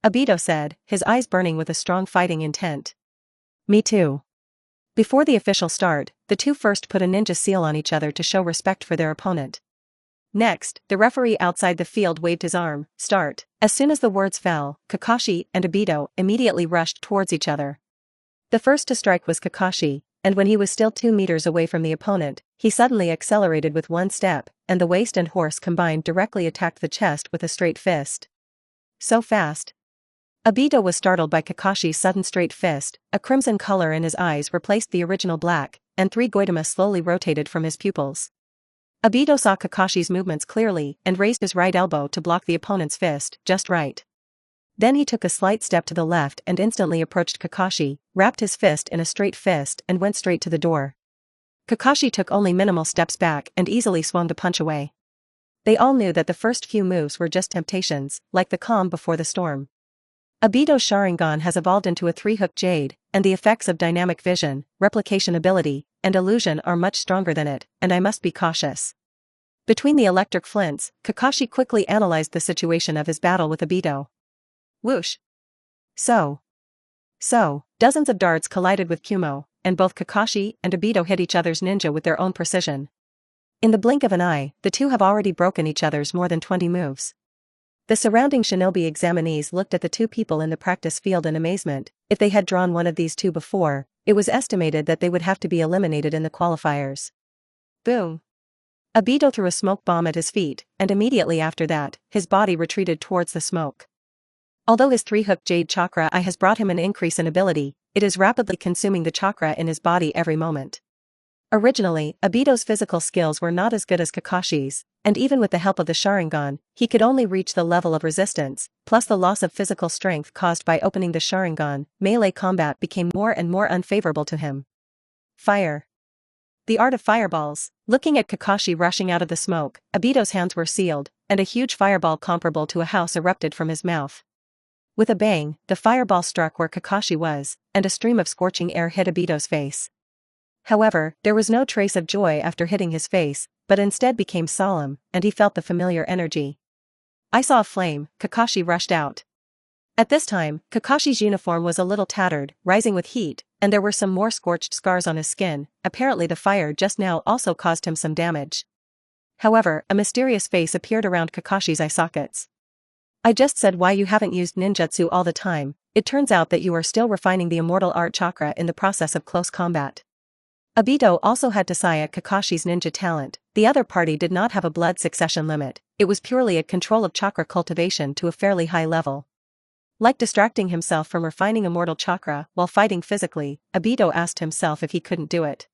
S1: Obito said, his eyes burning with a strong fighting intent. Me too. Before the official start, the two first put a ninja seal on each other to show respect for their opponent. Next, the referee outside the field waved his arm, start. As soon as the words fell, Kakashi and Obito immediately rushed towards each other. The first to strike was Kakashi, and when he was still 2 meters away from the opponent, he suddenly accelerated with one step, and the waist and horse combined directly attacked the chest with a straight fist. So fast. Obito was startled by Kakashi's sudden straight fist, a crimson color in his eyes replaced the original black, and 3 goitema slowly rotated from his pupils. Obito saw Kakashi's movements clearly and raised his right elbow to block the opponent's fist, just right. Then he took a slight step to the left and instantly approached Kakashi, wrapped his fist in a straight fist and went straight to the door. Kakashi took only minimal steps back and easily swung to punch away. They all knew that the first few moves were just temptations, like the calm before the storm. Obito's Sharingan has evolved into a three-hook jade, and the effects of dynamic vision, replication ability, and illusion are much stronger than it, and I must be cautious. Between the electric flints, Kakashi quickly analyzed the situation of his battle with Obito. Whoosh! So, dozens of darts collided with Kumo, and both Kakashi and Obito hit each other's ninja with their own precision. In the blink of an eye, the two have already broken each other's more than 20 moves. The surrounding shinobi examinees looked at the two people in the practice field in amazement. If they had drawn one of these two before, it was estimated that they would have to be eliminated in the qualifiers. Boom! Obito threw a smoke bomb at his feet, and immediately after that, his body retreated towards the smoke. Although his three-hook jade chakra eye has brought him an increase in ability, it is rapidly consuming the chakra in his body every moment. Originally, Obito's physical skills were not as good as Kakashi's, and even with the help of the Sharingan, he could only reach the level of resistance, plus the loss of physical strength caused by opening the Sharingan. Melee combat became more and more unfavorable to him. Fire. The art of fireballs. Looking at Kakashi rushing out of the smoke, Obito's hands were sealed, and a huge fireball comparable to a house erupted from his mouth. With a bang, the fireball struck where Kakashi was, and a stream of scorching air hit Obito's face. However, there was no trace of joy after hitting his face, but instead became solemn, and he felt the familiar energy. I saw a flame. Kakashi rushed out. At this time, Kakashi's uniform was a little tattered, rising with heat, and there were some more scorched scars on his skin. Apparently the fire just now also caused him some damage. However, a mysterious face appeared around Kakashi's eye sockets. I just said why you haven't used ninjutsu all the time. It turns out that you are still refining the immortal art chakra in the process of close combat. Obito also had to sigh at Kakashi's ninja talent. The other party did not have a blood succession limit, it was purely a control of chakra cultivation to a fairly high level. Like distracting himself from refining immortal chakra while fighting physically, Obito asked himself if he couldn't do it.